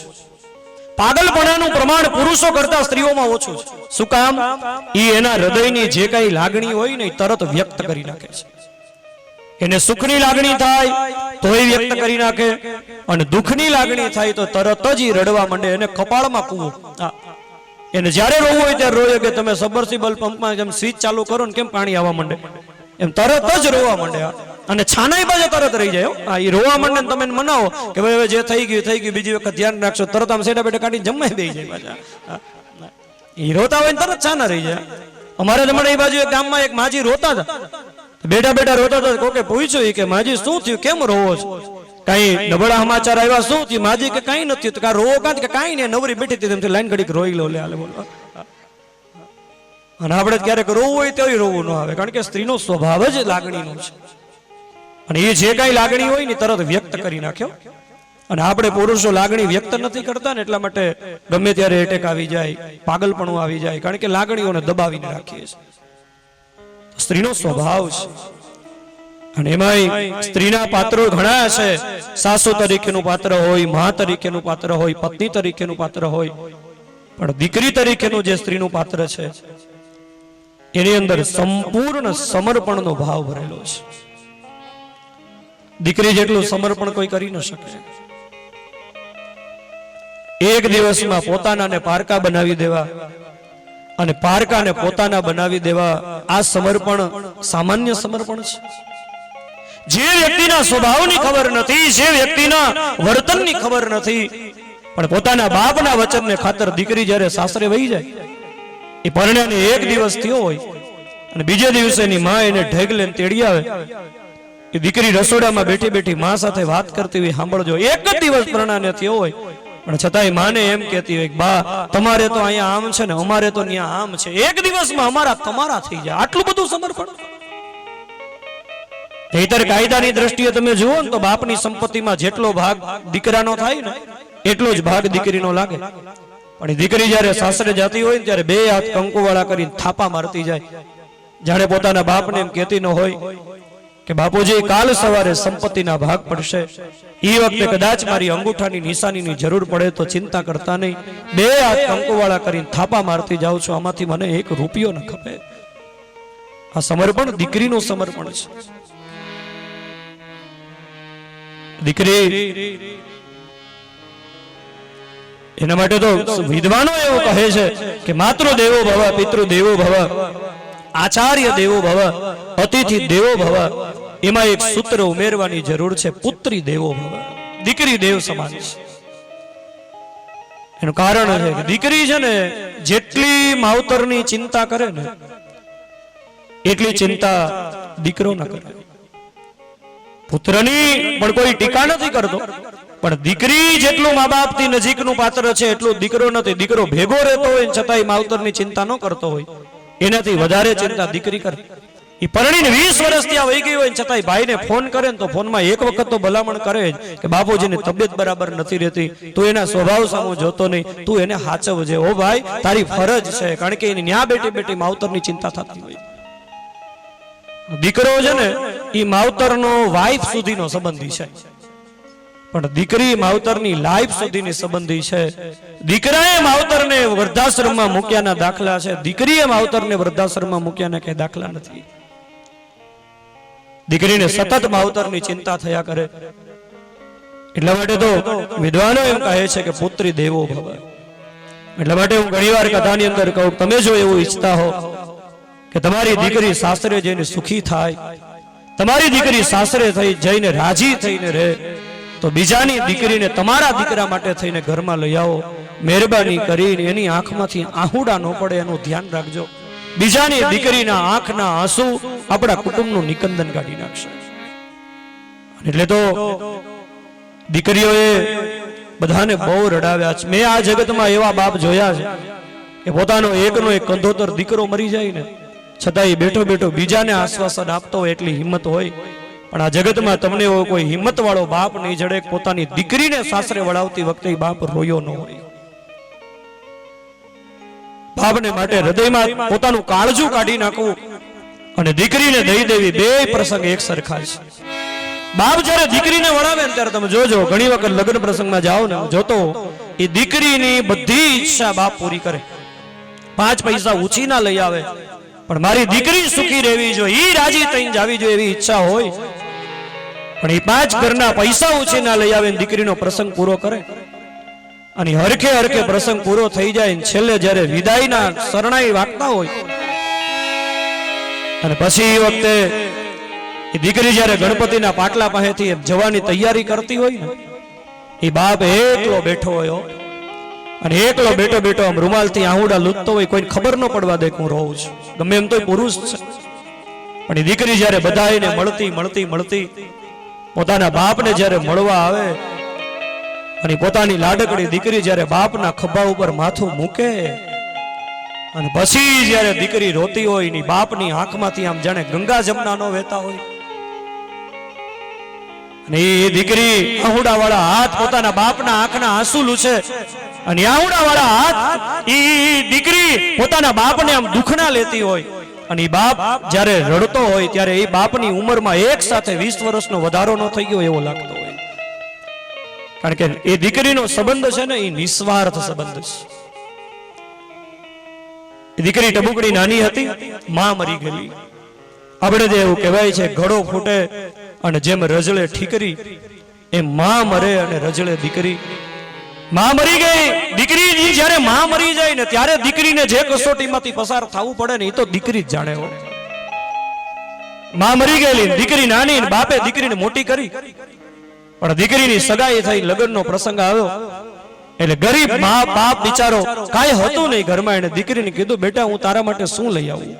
પાગલપણાનું પ્રમાણ પુરુષો કરતા સ્ત્રીઓમાં ઓછું છે. શું કામ? ઈ એના હૃદયની જે કઈ લાગણી હોય ને તરત વ્યક્ત કરી નાખે છે. એને સુખની લાગણી થાય તો એ વ્યક્ત કરી નાખે, અને દુઃખની લાગણી થાય તો તરત જ રડવા માંડે. એને કપાળમાં કૂવો, એને જ્યારે રોવું હોય ત્યારે રોવે કે તમે સબમર્સિબલ પંપમાં જેમ સ્વિચ ચાલુ કરો ને કેમ પાણી આવવા માંડે, એમ તરત જ રોવા માંડે. અને છાનાઈ બાજુ તરત રહી જાય. એ રોવા માંડે ને તમે મનાવો કે ભાઈ હવે જે થઈ ગયું, બીજી વખત ધ્યાન રાખશો, તરત આમ સેડા બેટા કાઢીને જમાઈ દઈ જાય પાછા. એ રોતા હોય ને તરત છાના રહી જાય. અમારે હમણાં એ બાજુ એક ગામમાં એક માજી રોતા હતા, બેઠા બેઠા રોતા હતા. કોકે પૂછ્યું કે માજી શું થયું, કેમ રોવો છો, કઈ નબળા સમાચાર આવ્યા, શું થયું? માજી કે કઈ નથી, તો રોવો કાં? કે કઈ નહીં, નવરી બેઠી હતી, લાઈન ઘડીક રોઈ લો લે હાલે બોલો. અને આપણે ક્યારેક રોવું હોય તો રોવું ન આવે, કારણ કે સ્ત્રીનો સ્વભાવ જ લાગણીનો છે. અને એ જે કઈ લાગણી હોય ને તરત વ્યક્ત કરી નાખ્યો. અને આપણે પુરુષો લાગણી વ્યક્ત નથી કરતા ને એટલા માટે ગમે ત્યારે એટેક આવી જાય, પાગલપણું આવી જાય, કારણ કે લાગણીઓને દબાવીને રાખીએ છીએ. સ્ત્રીનો સ્વભાવ છે. અને એમાંય સ્ત્રીના પાત્રો ઘણા છે. સાસુ તરીકેનું પાત્ર હોય, મા તરીકેનું પાત્ર હોય, પત્ની તરીકેનું પાત્ર હોય, પણ દીકરી તરીકેનું જે સ્ત્રીનું પાત્ર છે એની અંદર સંપૂર્ણ સમર્પણનો ભાવ ભરેલો છે. દીકરી જેટલું સમર્પણ કોઈ કરી ન શકે. એક દિવસમાં પોતાનાને પારકા બનાવી દેવા અને પારકાને પોતાના બનાવી દેવા, આ સમર્પણ સામાન્ય સમર્પણ છે. જે વ્યક્તિના સ્વભાવની ખબર નથી, જે વ્યક્તિના વર્તનની ખબર નથી, પણ પોતાના બાપના વચનને ખાતર દીકરી જ્યારે સાસરે વહી જાય, એ પરણ્યાને એક દિવસ થયો હોય અને બીજે દિવસે એની માં એને ઢેગ લઈને તેડી આવે, એ દીકરી રસોડામાં બેઠી બેઠી માં સાથે વાત કરતી હોય સાંભળજો. એક જ દિવસ પરણાને થયો હોય પણ છતાંય માને એમ કહેતી હોય, બા તમારે તો અહીંયા આમ છે ને અમારે તો ત્યાં આમ છે, એક દિવસમાં અમારા તમારા થઈ જાય. આટલું બધું સમર્પણ. નહીતર કાયદાની દ્રષ્ટિએ તમે જુઓ ને તો બાપની સંપત્તિમાં જેટલો ભાગ દીકરાનો થાય ને એટલો જ ભાગ દીકરીનો લાગે. પણ એ દીકરી જ્યારે સાસરે જતી હોય ને ત્યારે બે હાથ કંકુવાળા કરીને થાપા મારતી જાય, જાણે પોતાના બાપને એમ કહેતી ન હોય કે બાપુજી કાલ સવારે સંપત્તિના ભાગ પડશે, એ વખતે કદાચ મારી અંગૂઠાની નિશાનીની જરૂર પડે તો ચિંતા કરતા નહીં, બે હાથ કંકુવાળા કરીને થાપા મારતી જાઉં છું, આમાંથી મને એક રૂપિયો ન ખપે. આ સમર્પણ દીકરીનું સમર્પણ છે. દીકરી એના માટે તો વિદ્વાનો એવું કહે છે કે માતૃ દેવો ભવ, પિતૃ દેવો ભવ, આચાર્ય દેવો ભવ, અતિથિ દેવો ભવ. એમાં એક સૂત્ર ઉમેરવાની જરૂર છે, પુત્રી દેવો ભવ. દીકરી દેવ સમાન છે. એનું કારણ છે કે દીકરી છે ને જેટલી માવતરની ચિંતા કરે ને એટલી ચિંતા દીકરો ન કરે. પુત્રની પણ કોઈ ટીકા નથી કરતો, પણ દીકરી જેટલું મા બાપ થી નજીકનું પાત્ર છે એટલું દીકરો નથી. દીકરો ભેગો રહેતો હોય છતાંય માવતરની ચિંતા ન કરતો હોય, એનાથી વધારે ચિંતા દીકરી કરે. એ પરણીને 20 વર્ષ ત્યાં વહી ગઈ હોય છતાંય ભાઈને ફોન કરે ને તો ફોનમાં એક વખત તો ભલામણ કરે જ કે બાપુજીની તબિયત બરાબર નથી રહેતી, તું એના સ્વભાવ સામો જોતો નહીં, તું એને હાચવજે. ઓ ભાઈ તારી ફરજ છે, કારણ કે એની ન્યા બેઠી બેઠી માવતરની ચિંતા થતી હોય. દીકરો છે ને એ માવતરનો વાઇફ સુધીનો સંબંધી છે, પણ દીકરી માવતરની લાઈફ સુધીની સંબંધી છે. દીકરાએ માવતરને વૃદ્ધાશ્રમમાં મૂક્યાના દાખલા છે, દીકરીએ માવતરને વૃદ્ધાશ્રમમાં મૂક્યાના કઈ દાખલા નથી. દીકરીને સતત માવતરની ચિંતા થયા કરે. એટલા માટે તો વિદ્વાનો એમ કહે છે કે પુત્રી દેવો ભવ. એટલા માટે હું ઘણીવાર કથાની અંદર કહું, તમે જો એવું ઈચ્છતા હો કે તમારી દીકરી સાસરે જઈને સુખી થાય, તમારી દીકરી સાસરે થઈ જઈને રાજી થઈને રહે, તો બીજાની દીકરીને તમારા દીકરા માટે થઈને ઘરમાં લઈ આવો. મહેરબાની કરીને એની આંખમાંથી આહુડા ન પડે એનું ધ્યાન રાખજો. બીજાની દીકરીના આંખના આંસુ આપણા કુટુંબનું નિકંદન કાઢી નાખશે. એટલે તો દીકરીઓએ બધાને બહુ રડાવ્યા છે. મેં આ જગતમાં એવા બાપ જોયા છે કે પોતાનો એકનો એક કંધોતર દીકરો મરી જાય ને છતાં બેઠો બેઠો બીજાને આશ્વાસન આપતો હોય એટલી હિંમત હોય. પણ આ જગતમાં તમને એવો કોઈ હિંમત વાળો બાપ નહીં જડે પોતાની દીકરીને સાસરે વળાવતી વખતે બાપ રોયો ન હોય. બાપને માટે હૃદયમાં પોતાનું કાળજું કાઢી નાખવું અને દીકરીને દઈ દેવી, બે પ્રસંગ એક સરખા છે. બાપ જયારે દીકરીને વળાવે ને ત્યારે તમે જોજો, ઘણી વખત લગ્ન પ્રસંગમાં જાઓ ને જોતો એ દીકરીની બધી ઈચ્છા બાપ પૂરી કરે. 5 પૈસા ઊંચી ના લઈ આવે, પણ મારી દીકરી સુખી રહેવી જોઈએ, ઈ રાજી થઈને જાવી જોઈએ એવી ઈચ્છા હોય. પણ એ 5 ઘરના પૈસા ઊંચી ના લઈ આવે, દીકરીનો પ્રસંગ પૂરો કરે. અને હરખે હરખે પ્રસંગ પૂરો થઈ જાય, છેલ્લે જ્યારે વિદાયના શરણાઈ વાગતા હોય અને પછી એ વખતે એ દીકરી જ્યારે ગણપતિના પાટલા પાસેથી જવાની તૈયારી કરતી હોય ને, એ બાપ એકલો બેઠો હોય અને એકલો બેઠો બેઠો આમ રૂમાલથી આહુડા લૂંટતો હોય, કોઈ ખબર ન પડવા દે હું રહું છું. ગમે એમ તો પુરુષ છે, પણ એ દીકરી જ્યારે બધાને મળતી મળતી મળતી પોતાના બાપને જ્યારે મળવા આવે અને પોતાની લાડકડી દીકરી જ્યારે બાપના ખભા ઉપર માથું મૂકે અને પછી જ્યારે દીકરી રોતી હોય ની બાપની આંખમાંથી આમ જાણે ગંગા જમના નો વહેતા હોય અને એ દીકરી આહુડા વાળા હાથ પોતાના બાપના આંખના આંસુ લૂછે અને આહુડા વાળા હાથ એ દીકરી પોતાના બાપને આમ દુખના લેતી હોય અને એ બાપ જ્યારે રડતો હોય ત્યારે એ બાપની ઉંમરમાં એક સાથે 20 વર્ષનો વધારો ન થઈ ગયો એવો લાગતો હોય. કારણ કે એ દીકરીનો સંબંધ છે ને એ નિસ્વાર્થ સંબંધ છે. દીકરી ટબુકડી નાની હતી, માં મરી ગઈ. આપણે જે એવું કહેવાય છે ઘડો ફૂટે અને જેમ રજળે ઠીકરી એમ માં મરે અને રજળે દીકરી. માં મરી ગઈ, દીકરી જ્યારે માં મરી જાય ને ત્યારે દીકરીને જે કસોટીમાંથી પસાર થવું પડે ને એ તો દીકરી જ જાણે હોય. માં મરી ગયેલી, દીકરી નાની, બાપે દીકરીને મોટી કરી, પણ દીકરીની સગાઈ થઈ, લગ્નનો પ્રસંગ આવ્યો એટલે ગરીબ મા બાપ બિચારો કાંઈ હતું નહીં ઘરમાં, એને દીકરીને કીધું બેટા હું તારા માટે શું લઈ આવું,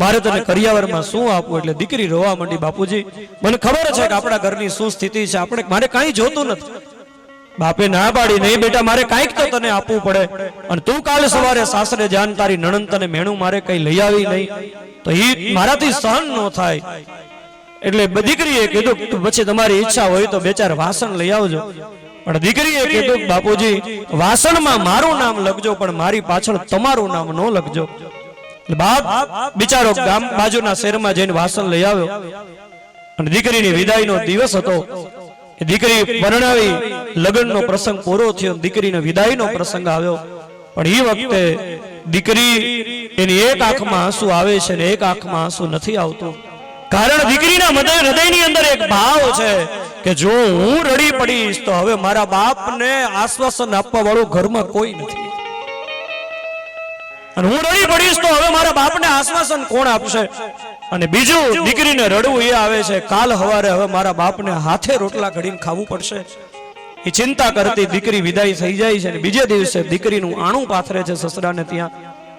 મારે તને કરિયાવરમાં શું આપવું. એટલે દીકરી રોવા માંડી, બાપુજી મને ખબર છે કે આપણા ઘરની શું સ્થિતિ છે, આપણે મારે કાંઈ જોતું નથી. બાપે ના પાડી, નહીં બેટા મારે કાંઈક તો તને આપવું પડે, અને તું કાલે સવારે સાસરે જાન, તારી નણંદ તને મેણું મારે કઈ લઈ આવી નહીં તો એ મારાથી સહન ન થાય. એટલે દીકરીએ કીધું પછી તમારી ઈચ્છા હોય તો બે ચાર વાસણ લઈ આવજો. પણ દીકરીએ કીધું બાપુજી વાસણમાં મારું નામ લખજો, પણ મારી પાછળ તમારું નામ ન લખજો. બાપ બિચારો ગામ બાજુના શહેરમાં જઈને વાસણ લઈ આવ્યો, અને દીકરીની વિદાયનો દિવસ હતો. દીકરી પરણાવી, લગ્નનો પ્રસંગ પૂરો થયો, દીકરીનો વિદાયનો પ્રસંગ આવ્યો. પણ એ વખતે દીકરી એની એક આંખમાં આંસુ આવે છે ને એક આંખમાં આંસુ નથી આવતું. કારણ દીકરીના હૃદયની અંદર એક ભાવ છે કે જો હું રડી પડીશ તો હવે મારા બાપને આશ્વાસન આપવા વાળું ઘરમાં કોઈ નથી, અને હું રડી પડીશ તો હવે મારા બાપને આશ્વાસન કોણ આપશે. અને બીજું દીકરીને રડવું એ આવે છે કાલ સવારે હવે મારા બાપને હાથે રોટલા ઘડીને ખાવું પડશે. એ ચિંતા કરતી દીકરી વિદાય થઈ જાય છે, અને બીજે દિવસે દીકરીનું આણું પાથરે છે સસરાને ત્યાં.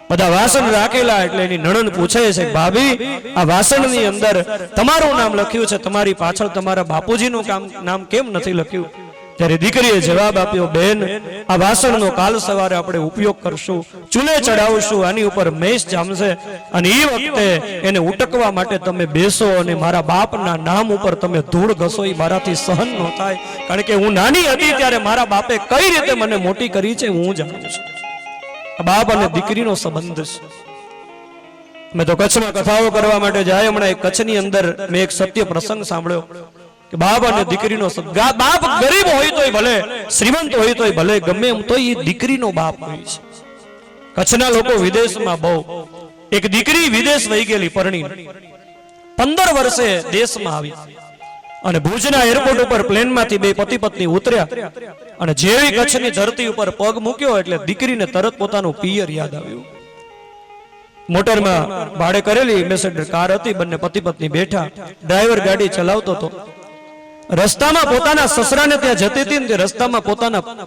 બધા વાસણ રાખેલા એટલે એની નણંદ પૂછે છે ભાભી આ વાસણની અંદર તમારું નામ લખ્યું છે, તમારી પાછળ તમારા બાપુજીનું નામ કેમ નથી લખ્યું. ત્યારે દીકરીએ જવાબ આપ્યો બેન આ વાસણનો કાલ સવારે આપણે ઉપયોગ કરશું, ચૂલે ચડાવશું, આની ઉપર મેષ જામશે, અને એ વખતે એને ઉટકવા માટે તમે બેસો અને મારા બાપના નામ ઉપર તમે ધૂળ ઘસો. એ મારાથી સહન ન થાય, કારણ કે હું નાની હતી ત્યારે મારા બાપે કઈ રીતે મને મોટી કરી છે હું જાણું છું. બાપ અને દીકરીનો સંબંધ છે. મેં તો કચ્છમાં કથાઓ કરવા માટે જાય, હમણાં એક કચ્છની અંદર મેં એક સત્ય પ્રસંગ સાંભળ્યો કે બાપ અને દીકરીનો બાપ ગરીબ હોય તોય ભલે, શ્રીમંત હોય તોય ભલે, ગમે એમ તો એ દીકરીનો બાપ હોય છે. કચ્છના લોકો વિદેશમાં બહુ, એક દીકરી વિદેશ વહી ગયેલી પરણી 15 વર્ષે દેશમાં આવી, અને ભુજના એરપોર્ટ ઉપર પ્લેનમાંથી બે પતિ પત્ની ઉતર્યા, અને જેવી કચ્છની ધરતી ઉપર પગ મૂક્યો એટલે દીકરીને તરત પોતાનું પિયર યાદ આવ્યું. મોટરમાં ભાડે કરેલી એમ્બેસેડર કાર હતી, બંને પતિ પત્ની બેઠા, ડ્રાઈવર ગાડી ચલાવતો હતો. રસ્તામાં પોતાના સસરાને ત્યાં જતી હતી ને રસ્તામાં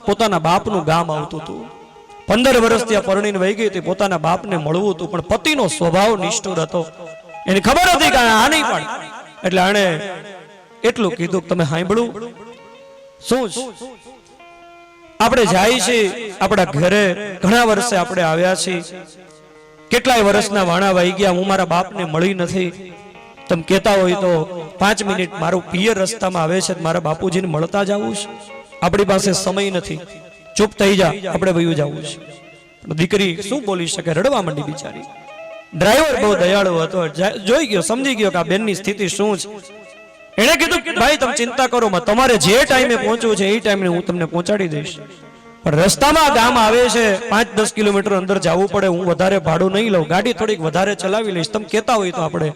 પોતાના બાપનું ગામ આવતું હતું. 15 વર્ષ ત્યાં પરણીને વહી ગઈ હતી, પોતાના બાપને મળવું હતું, પણ પતિનો સ્વભાવ નિષ્ઠુર હતો. એને ખબર હતી કે આ નહીં પણ, એટલે આણે એટલું કીધું તમે સાંભળું શું આપણે જાય છે આપણા ઘરે, ઘણા વર્ષે આપણે આવ્યા છીએ, કેટલાય વર્ષના વાણા વાઈ ગયા, હું મારા બાપને મળી નથી, તમે કહેતા હોય તો 5 મિનિટ મારું પિયર રસ્તામાં આવે છે, મારા બાપુજીને મળતા જવું છે, આપણી પાસે સમય નથી, ચૂપ થઈ જા આપણે વયું જવું છે. દીકરી શું બોલી શકે, રડવા માંડી બિચારી. ડ્રાઈવર બહુ દયાળુ હતો, જોઈ ગયો, સમજી ગયો કે આ બેનની સ્થિતિ શું છે. એને કીધું ભાઈ તમે ચિંતા કરો, તમારે જે ટાઈમે પહોંચવું છે એ ટાઈમે હું તમને પહોંચાડી દઈશ, પણ રસ્તામાં ગામ આવે છે, 5-10 કિલોમીટર અંદર જવું પડે, હું વધારે ભાડું નહીં લઉં, ગાડી થોડીક વધારે ચલાવી લઈશ, તમે કહેતા હોય તો આપણે.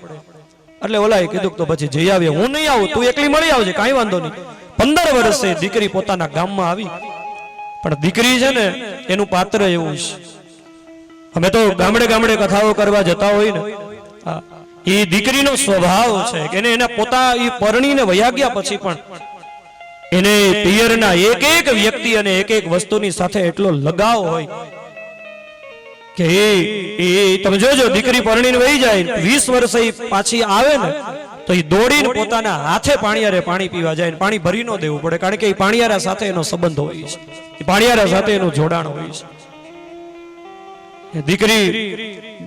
એટલે ઓલાએ કીધું તો પછી જઈ આવીએ, હું નહીં આવું, તું એકલી મળી આવજે, કાંઈ વાંધો નહીં. 15 વર્ષે દીકરી પોતાના ગામમાં આવી, પણ દીકરી છે ને એનું પાત્ર એવું છે. અમે તો ગામડે ગામડે કથાઓ કરવા જતા હોય ને, એ દીકરીનો સ્વભાવ છે કે એના પોતા એ પરણીને વયા ગયા પછી પણ એને પિયરના એક એક વ્યક્તિ અને એક એક વસ્તુની સાથે એટલો લગાવ હોય કે એ તમે જોજો, દીકરી પરણીને વહી જાય 20 વર્ષે પાછી આવે ને તો એ દોડીને પોતાના હાથે પાણીયારે પાણી પીવા જાય, પાણી ભરી ન દેવું પડે, કારણ કે એ પાણીયારા સાથે એનો સંબંધ હોય છે, એ પાણીયારા સાથે એનું જોડાણ હોય છે. દીકરી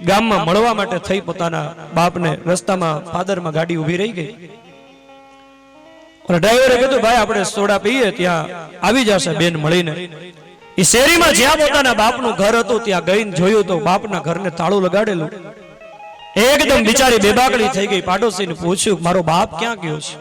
ગામમાં મળવા માટે થઈ પોતાના બાપને, રસ્તામાં ફાદરમાં ગાડી ઉભી રહી ગઈ, અને ડ્રાઈવરે કીધું ભાઈ આપણે સોડા પીએ, ત્યાં આવી જશે બેન મળીને. એ શેરીમાં જ્યાં પોતાના બાપનું ઘર હતું ત્યાં ગઈને જોયું તો બાપના ઘરને તાળું લગાડેલું. એકદમ બિચારી બેબાકડી થઈ ગઈ, પાડોશીને પૂછ્યું મારો બાપ ક્યાં ગયો છે?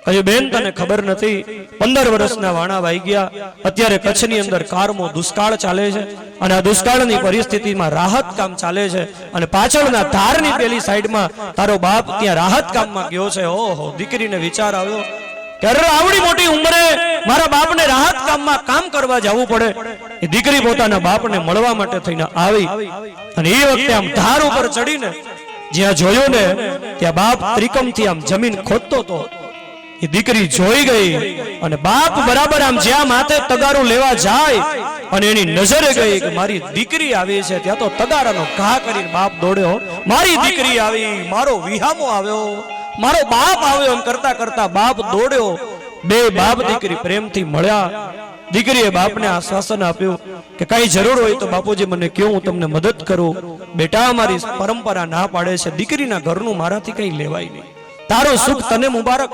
કહ્યું બેન તને ખબર નથી, 15 વર્ષના વાણા વાઈ ગયા, અત્યારે કચ્છની અંદર કારમો દુષ્કાળ ચાલે છે, અને આ દુષ્કાળની પરિસ્થિતિમાં રાહત કામ ચાલે છે, અને પાછળના ધારની પેલી સાઈડમાં તારો બાપ ત્યાં રાહત કામમાં ગયો છે. ઓહો, દીકરીને વિચાર આવ્યો કે અરે આવડી મોટી ઉંમરે મારા બાપને રાહત કામમાં કામ કરવા જવું પડે. એ દીકરી પોતાના બાપને મળવા માટે થઈને આવી, અને એ વખતે આમ ધાર ઉપર ચડીને જ્યાં જોયું ને ત્યાં બાપ ત્રિકમથી આમ જમીન ખોદતો હતો. એ દીકરી જોઈ ગઈ અને બાપ બરાબર આમ જ્યાં માથે તગારું લેવા જાય અને એની નજરે ગઈ કે મારી દીકરી આવી છે, ત્યાં તો તગારાનો ઘા કરીને બાપ દોડ્યો. મારી દીકરી આવી, મારો વિહામો આવ્યો, મારો બાપ આવ્યો એમ કરતા કરતા બાપ દોડ્યો. બે બાપ દીકરી પ્રેમથી મળ્યા. દીકરીએ બાપને આશ્વાસન આપ્યું કે કઈ જરૂર હોય તો બાપુજી મને કહો, હું તમને મદદ કરું. બેટા, મારી પરંપરા ના પાડે છે, દીકરીના ઘરનું મારાથી કઈ લેવાય નહીં, તારું સુખ તને મુબારક.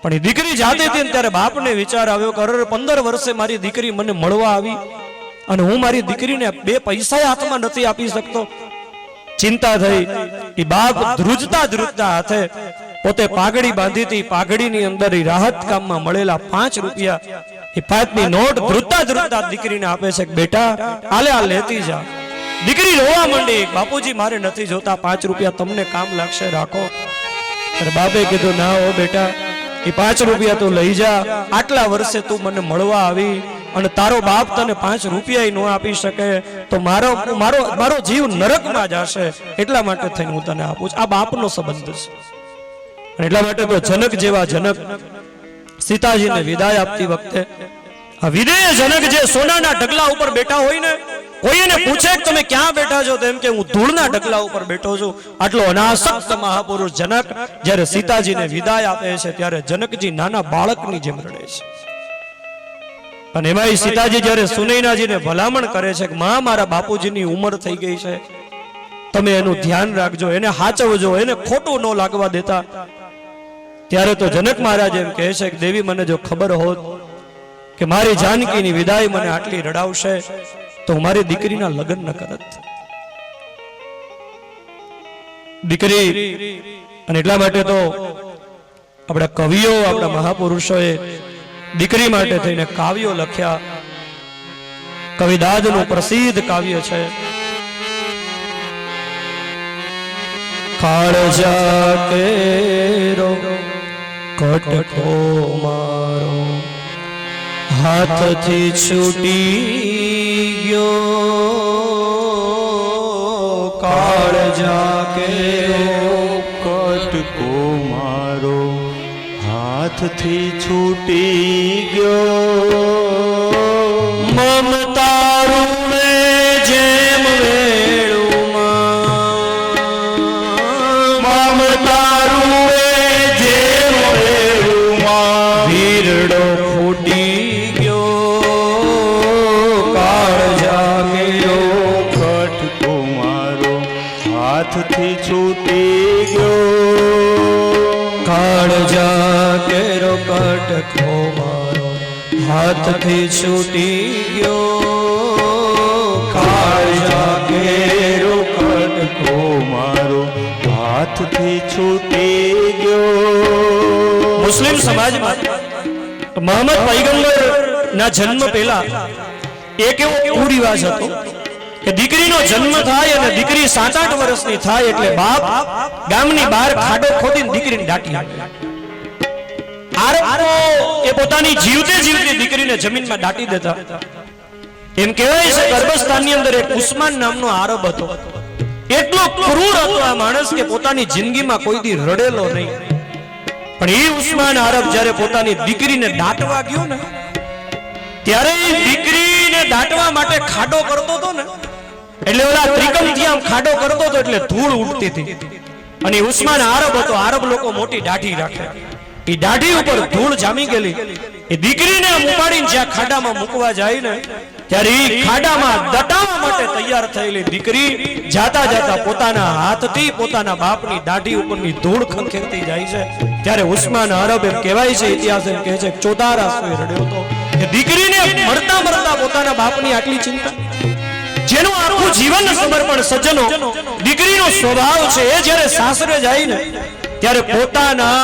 પણ એ દીકરી જાતી હતી ત્યારે બાપને વિચાર આવ્યો કે અરે 15 વર્ષે મારી દીકરી મને મળવા આવી અને હું મારી દીકરીને 2 પૈસા હાથમાં નથી આપી શકતો. ચિંતા થઈ. એ બાપ ધ્રુજતા ધ્રુજતા હાથે પોતે પાઘડી બાંધી હતી. પાઘડીની અંદર રાહત કામમાં મળેલા 5 રૂપિયા, એ 5ની નોટ ધ્રુજતા ધ્રુજતા દીકરીને આપે છે કે બેટા આલે આ લેતી જા. દીકરી રોવા માંડી, બાપુજી મારે નથી જોતા, 5 રૂપિયા તમને કામ લાગશે, રાખો. ત્યારે બાપે કીધું ના હો બેટા, એ 5 રૂપિયા તું લઈ જા. આટલા વર્ષે તું મને મળવા આવી અને તારો બાપ તને 5 રૂપિયા ન આપી શકે તો મારો જીવ નરકમાં જશે. એટલા માટે થઈને હું તને આપું છું. આ બાપનો સંબંધ છે. એટલા માટે તો જનક જેવા જનક સીતાજીને વિદાય આપતી વખતે આ વિદેય જનક જે સોનાના ઢગલા ઉપર બેઠા હોય ને, કોઈ એને પૂછે કે તમે ક્યાં બેઠા છો, તેમ કે હું ધૂળના ઢગલા ઉપર બેઠો છું. આટલો અનાસક્ત મહાપુરુષ જનક જ્યારે સીતાજીને વિદાય આપે છે ત્યારે જનકજી નાના બાળકની જેમ રડે છે. અને એમાં સીતાજી જ્યારે સુનૈનાજીને ભલામણ કરે છે કે માં, મારા બાપુજીની ઉંમર થઈ ગઈ છે, તમે એનું ધ્યાન રાખજો, એને હાચવજો, એને ખોટું ન લાગવા દેતા. ત્યારે તો જનક મહારાજ એમ કહે છે કે દેવી, મને જો ખબર હોત કે મારી જાનકીની વિદાય મને આટલી રડાવશે તો હું મારી દીકરીના લગ્ન ન કરત. દીકરી અને એટલા માટે તો આપણા કવિઓ, આપણા મહાપુરુષોએ દીકરી માટે થઈને કાવ્યો લખ્યા. કવિદાદનું પ્રસિદ્ધ કાવ્ય છે કાળજા કેરો કટકો મારો હાથથી છૂટી ગયો. કાળજા કેરો કટકો મારો હાથથી છૂટી ગયો. મમતા રૂવે જેમ વેળુમાં, મમતા રૂવે જેમ વેળુમાં વીરડો ફૂટી ગયો. કાળજા કેરો કટકો મારો હાથથી છૂટી ગયો. કાળજા કેરો કટકો મારો હાથથી છૂટી ગયો. કાળજા કેરો કટકો મારો હાથથી છૂટી ગયો. મુસ્લિમ સમાજમાં મોહમ્મદ પૈગંબર ના જન્મ પહેલા એક એવો કુરિવાજ હતો કે દીકરીનો જન્મ થાય અને દીકરી 7-8 વર્ષની થાય એટલે બાપ ગામની બહાર ખાડો ખોદીને દીકરીને દાટી આપે. આરબો એ પોતાની જીવતે જીવતી દીકરીને જમીનમાં દાટી દેતા. એમ કહેવાય છે ગર્ભસ્થાનની અંદર એક ઉસ્માન નામનો આરબ હતો. એટલો ક્રૂર હતો આ માણસ કે પોતાની જિંદગીમાં કોઈ દી રડેલો નહીં. પણ એ ઉસ્માન આરબ જ્યારે પોતાની દીકરીને દાટવા ગયો ને, ત્યારે એ દીકરીને દાટવા માટે ખાડો કરતો હતો ને, એટલે ઓલા ત્રિકમથી આમ ખાડો કરતો હતો એટલે ધૂળ ઉડતી હતી. અને ઉસ્માન આરબ હતો. આરબ લોકો મોટી દાઢી રાખે. એ દાઢી ઉપર ધૂળ જામી ગયેલી. એ દીકરીને ઉપાડીને જ્યાં ખાડામાં મૂકવા જાય ને, ત્યારે એ ખાડામાં દટાવવા માટે તૈયાર થયેલી દીકરી જાતા જાતા પોતાના હાથથી પોતાના બાપની દાઢી ઉપરની ધૂળ ખંખેરતી જાય છે. ત્યારે ઉસ્માન આરબ એમ કહેવાય છે, ઇતિહાસ એમ કહે છે, 14 આંસુએ રડ્યો હતો કે દીકરીને મરતા મરતા પોતાના બાપની આટલી ચિંતા. જેનું આખું જીવન સમર્પણ સજ્જનો દીકરીનો સ્વભાવ છે. એ જ્યારે સાસરે જાય ને ત્યારે પોતાના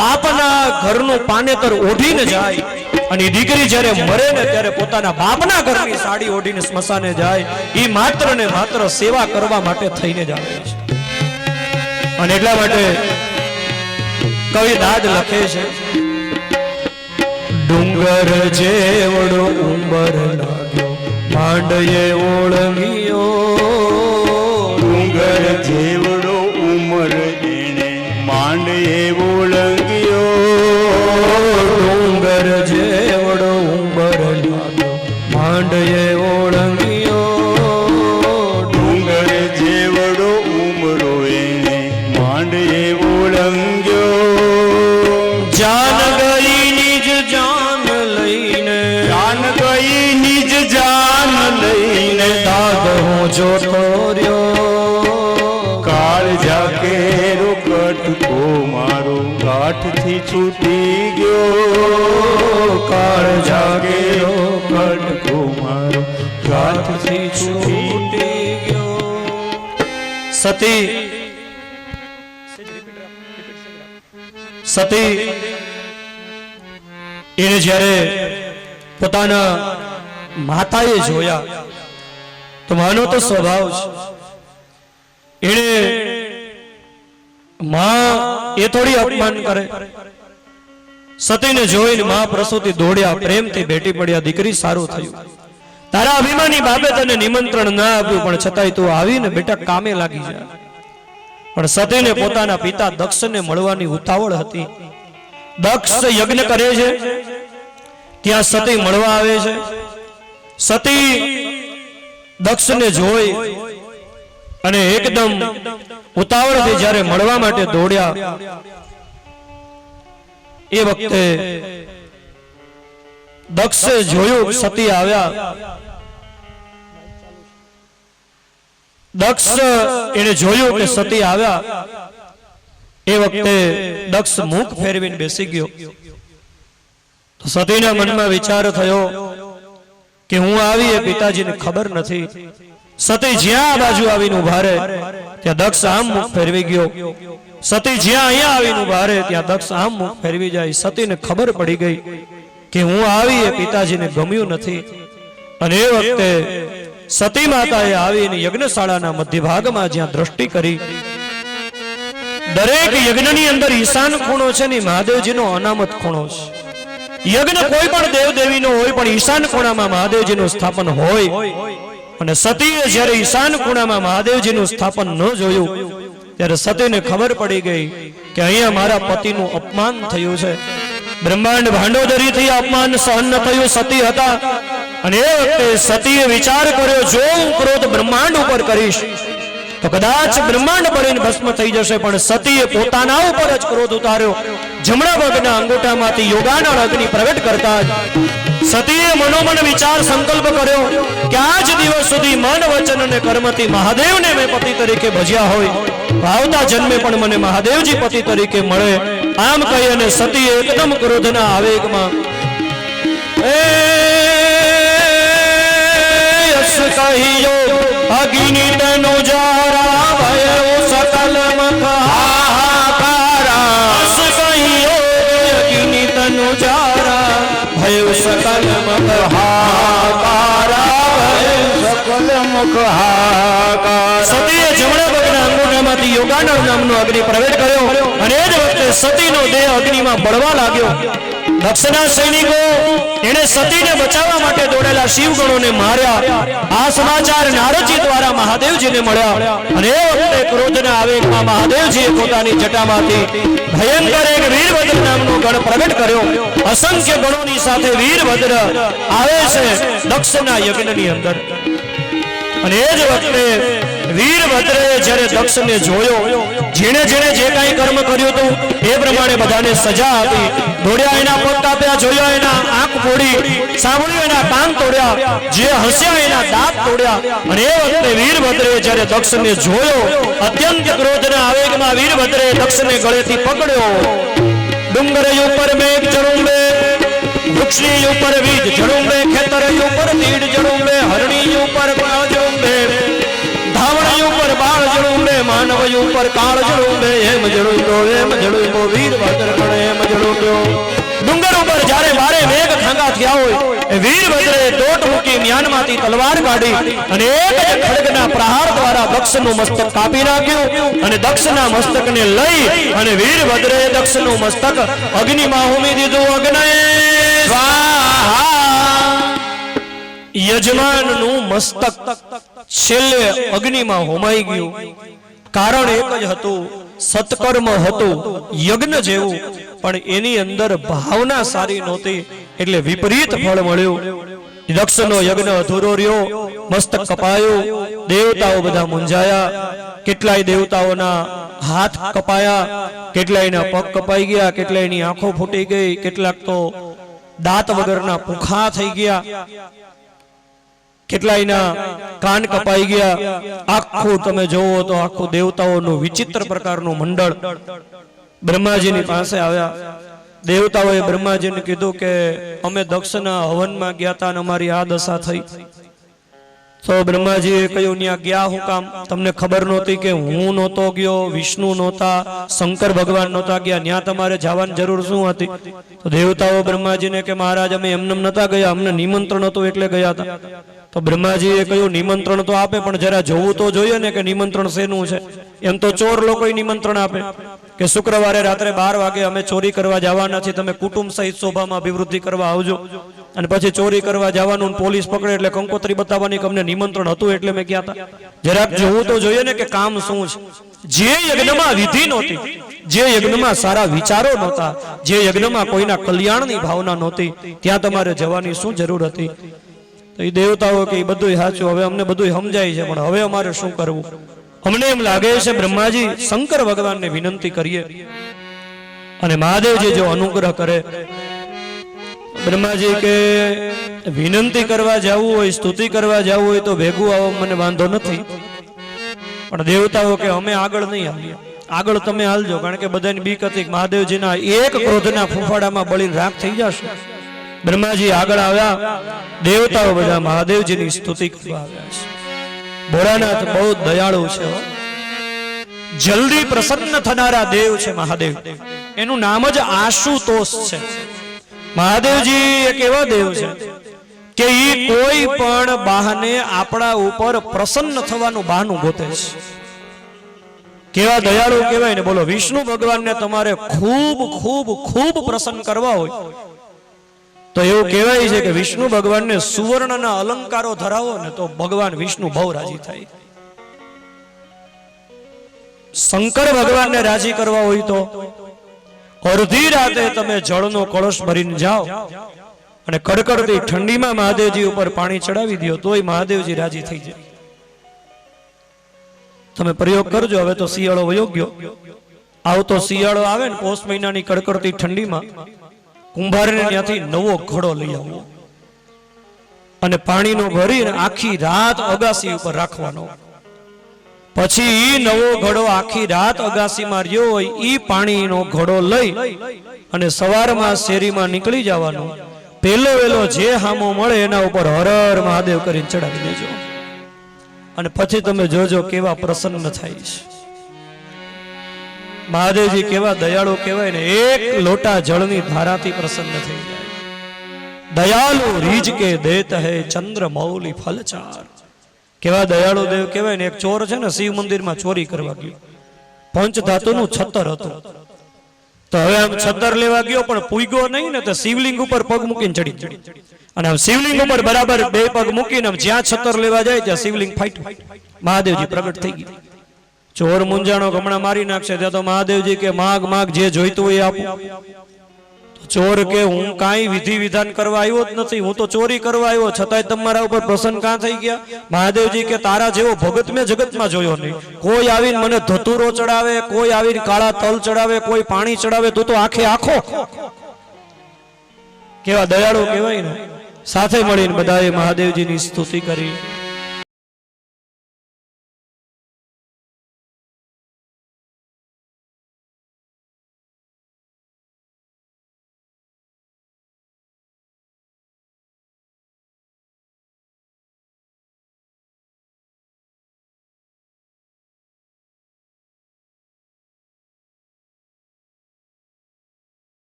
બાપના ઘરનું પાનેતર ઓઢીને જાય. અને દીકરી જ્યારે મરે ને ત્યારે પોતાના બાપના ઘરની સાડી ઓઢીને સ્મશાને જાય. એ માત્ર ને માત્ર સેવા કરવા માટે થઈને જ આવે છે. અને એટલા માટે કવિ દાદ લખે છે, ડુંગર જેવડો ઉંબર લાગ્યો માંડયે ઓળંગિયો. ડુંગર જેવડો જોતો રહ્યો કાળજા કેરો કટકો મારો ગાંઠથી છૂટી ગયો કાળજા કેરો કટકો મારો ગાંઠથી છૂટી ગયો સતી સતી એને જ્યારે પોતાના માતાએ જોયા તો માનો તો સ્વભાવ છે એને માં એ થોડી અપમાન કરે સતીને જોઈને માં પ્રસૂતિ દોડ્યા પ્રેમથી ભેટી પડ્યા દીકરી સારું થયું તારા અભિમાની બાપે તને નિમંત્રણ ના આપ્યું પણ છતાંય તું આવીને બેટા કામે લાગી જા પણ સતીને પોતાના પિતા દક્ષને મળવાની ઉતાવળ હતી દક્ષ યજ્ઞ કરે છે ત્યાં સતી મળવા આવે છે સતી દક્ષને જોઈ અને એકદમ ઉતાવળથી જ્યારે મળવા માટે દોડ્યા એ વખતે દક્ષે જોયું સતી આવ્યા દક્ષ એને જોયું કે સતી આવ્યા એ વખતે દક્ષ મુખ ફેરવીને બેસી ગયો તો સતીના મનમાં વિચાર થયો કે હું આવી એ પિતાજીને ખબર નથી સતી જ્યાં આ બાજુ આવીને ઉભા રહે ત્યાં દક્ષ આમ મુખ ફેરવી ગયો સતી જ્યાં અહીંયા આવીને ઉભા રહે ત્યાં દક્ષ આમ મુખ ફેરવી જાય સતીને ખબર પડી ગઈ કે હું આવી એ પિતાજીને ગમ્યું નથી અને એ વખતે સતી માતાએ આવીને યજ્ઞશાળાના મધ્ય ભાગમાં જ્યાં દ્રષ્ટિ કરી દરેક યજ્ઞની અંદર ઈશાન ખૂણો છે ને મહાદેવજીનો અનામત ખૂણો છે યજ્ઞ કોઈ પણ દેવ દેવીનો હોય પણ ઈશાન ખૂણામાં મહાદેવજીનું સ્થાપન હોય અને સતીએ જ્યારે ઈશાન ખૂણામાં મહાદેવજીનું સ્થાપન ન જોયું ત્યારે સતીને ખબર પડી ગઈ કે અહીંયા મારા પતિનું અપમાન થયું છે બ્રહ્માંડ ભાંડોદરીથી અપમાન સહન ન થયું સતી હતા અને એ વખતે સતીએ વિચાર કર્યો જો હું ક્રોધ બ્રહ્માંડ ઉપર કરીશ તો કદાચ બ્રહ્માંડ બળીને ભસ્મ થઈ જશે પણ સતીએ પોતાના ઉપર જ ક્રોધ ઉતાર્યો જમણા પગના અંગૂઠામાંથી યોગાનળ અગ્નિ પ્રગટ કરતા સતીએ મનોમન વિચાર સંકલ્પ કર્યો કે આજ દિવસ સુધી મન વચન અને કર્મથી મહાદેવને મેં પતિ તરીકે ભજ્યા હોય આવતા જન્મે પણ મને મહાદેવજી પતિ તરીકે મળે આમ કહી અને સતીએ એકદમ ક્રોધના આવેગમાં કહિયો અગ્નિ તનો જારા ભયો સકલ મહાકારા કહિયો અગ્નિ તનો જારા ભયો સકલ મહાકારા સકલ મુખહાકાર સતીએ જમણા પગના અંગૂઠામાંથી યોગાનળ નામનો અગ્નિ પ્રવેશ કર્યો અને એ જ વખતે સતીનો દેહ અગ્નિમાં બળવા લાગ્યો દક્ષના સૈનિકો એને સતીને બચાવવા માટે દોડેલા શિવગણોને માર્યા આ સમાચાર નારદજી દ્વારા મહાદેવજીને મળ્યા અને એ વખતે ક્રોધના આવેગમાં મહાદેવજીએ પોતાની જટામાંથી ભયંકર એક વીરભદ્ર નામનો ગણ પ્રગટ કર્યો અસંખ્ય ગણોની સાથે વીરભદ્ર આવે છે દક્ષના યજ્ઞની અંદર અને એ જ વખતે વીરભદ્રે જ્યારે દક્ષને જોયો જેણે જેણે જે કાંઈ કર્મ કર્યું હતું એ પ્રમાણે બધાને સજા આપી દોડ્યા એના પગ કાપ્યા જોયા એના આંખ ફોડી સાંભળ્યું એના કાન તોડ્યા જે હસ્યા એના દાંત તોડ્યા અને એ વખતે વીરભદ્રે જ્યારે દક્ષને જોયો અત્યંત ક્રોધના આવેગમાં વીરભદ્રે દક્ષને ગળેથી પકડ્યો ડુંગર ઉપર મેઘ ચડુંબે વૃક્ષની ઉપર વીજ ચડુંબે ખેતર ઉપર તીડ ચડુંબે હરણી ઉપર જડુંબે ધાવણી ઉપર બાળ જડુંબે માનવ ઉપર કાળ જડુંબે એમ જડુંબો વીરભદ્ર પણ એમ જડુંબ્યો ડુંગર ઉપર જ્યારે બારે મેઘ ખાંગા થયા હોય એ વીરભદ્રે દોટ મૂકી મ્યાનમાંથી તલવાર કાઢી અને એક જ ખડગના પ્રહાર દ્વારા દક્ષનું મસ્તક કાપી નાખ્યું અને દક્ષના મસ્તકને લઈ અને વીરભદ્રે દક્ષનું મસ્તક અગ્નિમાં હોમી દીધું અગ્નિ સ્વાહા યજમાનનું મસ્તક છેલ્લે અગ્નિમાં હોમાઈ ગયું કારણ એક જ હતું સત્કર્મ હતું યજ્ઞ જેવું પણ એની અંદર ભાવના સારી નહોતી એટલે વિપરીત ફળ મળ્યું દક્ષનો યજ્ઞ અધૂરો રહ્યો મસ્તક કપાયું દેવતાઓ બધા મૂંઝાયા કેટલાય દેવતાઓના હાથ કપાયા કેટલાયના પગ કપાઈ ગયા કેટલાયની આંખો ફૂટી ગઈ કેટલાક તો દાંત વગરના પુખા થઈ ગયા કેટલાયના કાન કપાઈ ગયા. આખું તમે જોવો તો આખું દેવતાઓનું વિચિત્ર પ્રકારનું મંડળ બ્રહ્માજીની પાસે આવ્યા. દેવતાઓએ બ્રહ્માજીને કીધું કે અમે દક્ષના હવનમાં ગયા હતા અને અમારી આ દશા થઈ. તો બ્રહ્માજીએ કહ્યું ત્યાં ગયા હું કામ? તમને ખબર નહોતી કે હું નહોતો ગયો, વિષ્ણુ નહોતા, શંકર ભગવાન નહોતા ગયા, ત્યાં તમારે જવાની જરૂર શું હતી? તો દેવતાઓ બ્રહ્માજીને કે મહારાજ અમે એમનેમ નતા ગયા, અમને નિમંત્રણ હતું એટલે ગયા હતા. તો બ્રહ્માજીએ કહ્યું નિમંત્રણ તો આપે પણ જરા જોવું તો જોઈએ ને કે નિમંત્રણ શેનું છે. એમ તો ચોર લોકો નિમંત્રણ આપે કે શુક્રવારે રાત્રે 12 વાગે અમે ચોરી કરવા જવાના છીએ, તમે કુટુંબ સહિત શોભામાં અભિવૃદ્ધિ કરવા આવજો. અને પછી ચોરી કરવા જવાનું, પોલીસ પકડે એટલે કંકોત્રી બતાવવાની કે અમને નિમંત્રણ હતું એટલે મેં ગયા હતા. જરાક જોવું તો જોઈએ ને કે કામ શું છે. જે યજ્ઞમાં વિધિ નહોતી, જે યજ્ઞમાં સારા વિચારો નહોતા, જે યજ્ઞમાં કોઈના કલ્યાણની ભાવના નહોતી, ત્યાં તમારે જવાની શું જરૂર હતી? તો એ દેવતાઓ કે બધું સાચું, હવે અમને બધું સમજાય છે, પણ હવે અમારે શું કરવું? અમને એમ લાગે છે બ્રહ્માજી શંકર ભગવાનને વિનંતી કરીએ અને મહાદેવજી જો અનુગ્રહ કરે. બ્રહ્માજી કે વિનંતી કરવા જવું હોય, સ્તુતિ કરવા જવું હોય તો ભેગું આવો મને વાંધો નથી, પણ દેવતાઓ કે અમે આગળ નહીં હાલીએ, આગળ તમે હાલજો. કારણ કે બધાની બીક હતી કે મહાદેવજીના એક ક્રોધના ફૂફાડામાં બળીને રાખ થઈ જશે. બ્રહ્માજી આગળ આવ્યા, દેવતાઓ બધા મહાદેવજીની સ્તુતિ કરવા આવ્યા છે. ભોળાનાથ બહુ દયાળુ છે, જલ્દી પ્રસન્ન થનારા દેવ છે મહાદેવ. એનું નામ જ આશુતોષ છે. મહાદેવજી એક એવા દેવ છે કે ઈ કોઈ પણ બહાને આપણા ઉપર પ્રસન્ન થવાનું બહાનું ગોતે છે. કેવા દયાળુ કહેવાય ને. બોલો, વિષ્ણુ ભગવાનને તમારે ખૂબ ખૂબ ખૂબ પ્રસન્ન કરવા હોય તો એવું કહેવાય છે કે વિષ્ણુ ભગવાનને સુવર્ણના અલંકારો ધરાવો ને તો ભગવાન વિષ્ણુ બહુ રાજી થાય. શંકર ભગવાનને રાજી કરવા હોય તો અડધી રાતે તમે જળનો કળશ ભરીને જાઓ અને કડકડતી ઠંડીમાં મહાદેવજી ઉપર પાણી ચડાવી દો તોય મહાદેવજી રાજી થઈ જાય. તમે પ્રયોગ કરજો. હવે તો શિયાળો વયો ગયો, આવતો શિયાળો આવે ને પોષ મહિનાની કડકડતી ઠંડીમાં કુંભારને ત્યાંથી નવો ઘડો લઈ આવવો અને પાણીનો ભરીને આખી રાત અગાસી ઉપર રાખવાનો. પછી ઈ નવો ઘડો આખી રાત અગાસીમાં રહ્યો હોય ઈ પાણીનો ઘડો લઈ અને સવારમાં શેરીમાં નીકળી જવાનું. પેલો વેલો જે હામો મળે એના ઉપર હર હર મહાદેવ કરીને ચડાવી દેજો અને પછી તમે જોજો કેવા પ્રસન્ન થાય છે. મહાદેવજી કેવા દયાળુ કહેવાય ને. એક લોટા જળની ધારાથી પ્રસન્ન થઈ જાય. દયાળુ રીજ કે દેત હે ચંદ્ર મૌલી ફલચાર. કેવા દયાળુ દેવ કહેવાય ને. એક ચોર છે ને શિવ મંદિરમાં ચોરી કરવા ગયો, પંચધાતુનું છત્તર હતું. તો હવે આમ છત્તર લેવા ગયો પણ પૂગ્યો નહીં ને તો શિવલિંગ ઉપર પગ મૂકીને ચડી અને આમ શિવલિંગ ઉપર બરાબર બે પગ મૂકીને જ્યાં છત્તર લેવા જાય ત્યાં શિવલિંગ ફાટ્યું. મહાદેવજી પ્રગટ થઈ ગયું. ચોર મુંજાણો હમણાં મારી નાખશે. ત્યાં તો મહાદેવજી કે માગ માગ જે જોઈતું હોય આપું. ચોર કે હું કાંઈ વિધિ વિધાન કરવા આવ્યો જ નથી, હું તો ચોરી કરવા આવ્યો, છતાંય તમારા ઉપર પ્રસન્ન કાં થઈ ગયા? મહાદેવજી કે તારા જેવો ભગત મેં જગતમાં જોયો નહીં. કોઈ આવીને મને ધતુરો ચડાવે, કોઈ આવીને કાળા તલ ચડાવે, કોઈ પાણી ચડાવે, તું તો આખે આખો. કેવા દયાળુ કહેવાય ને. સાથે મળીને બધાએ મહાદેવજીની સ્તુતિ કરી.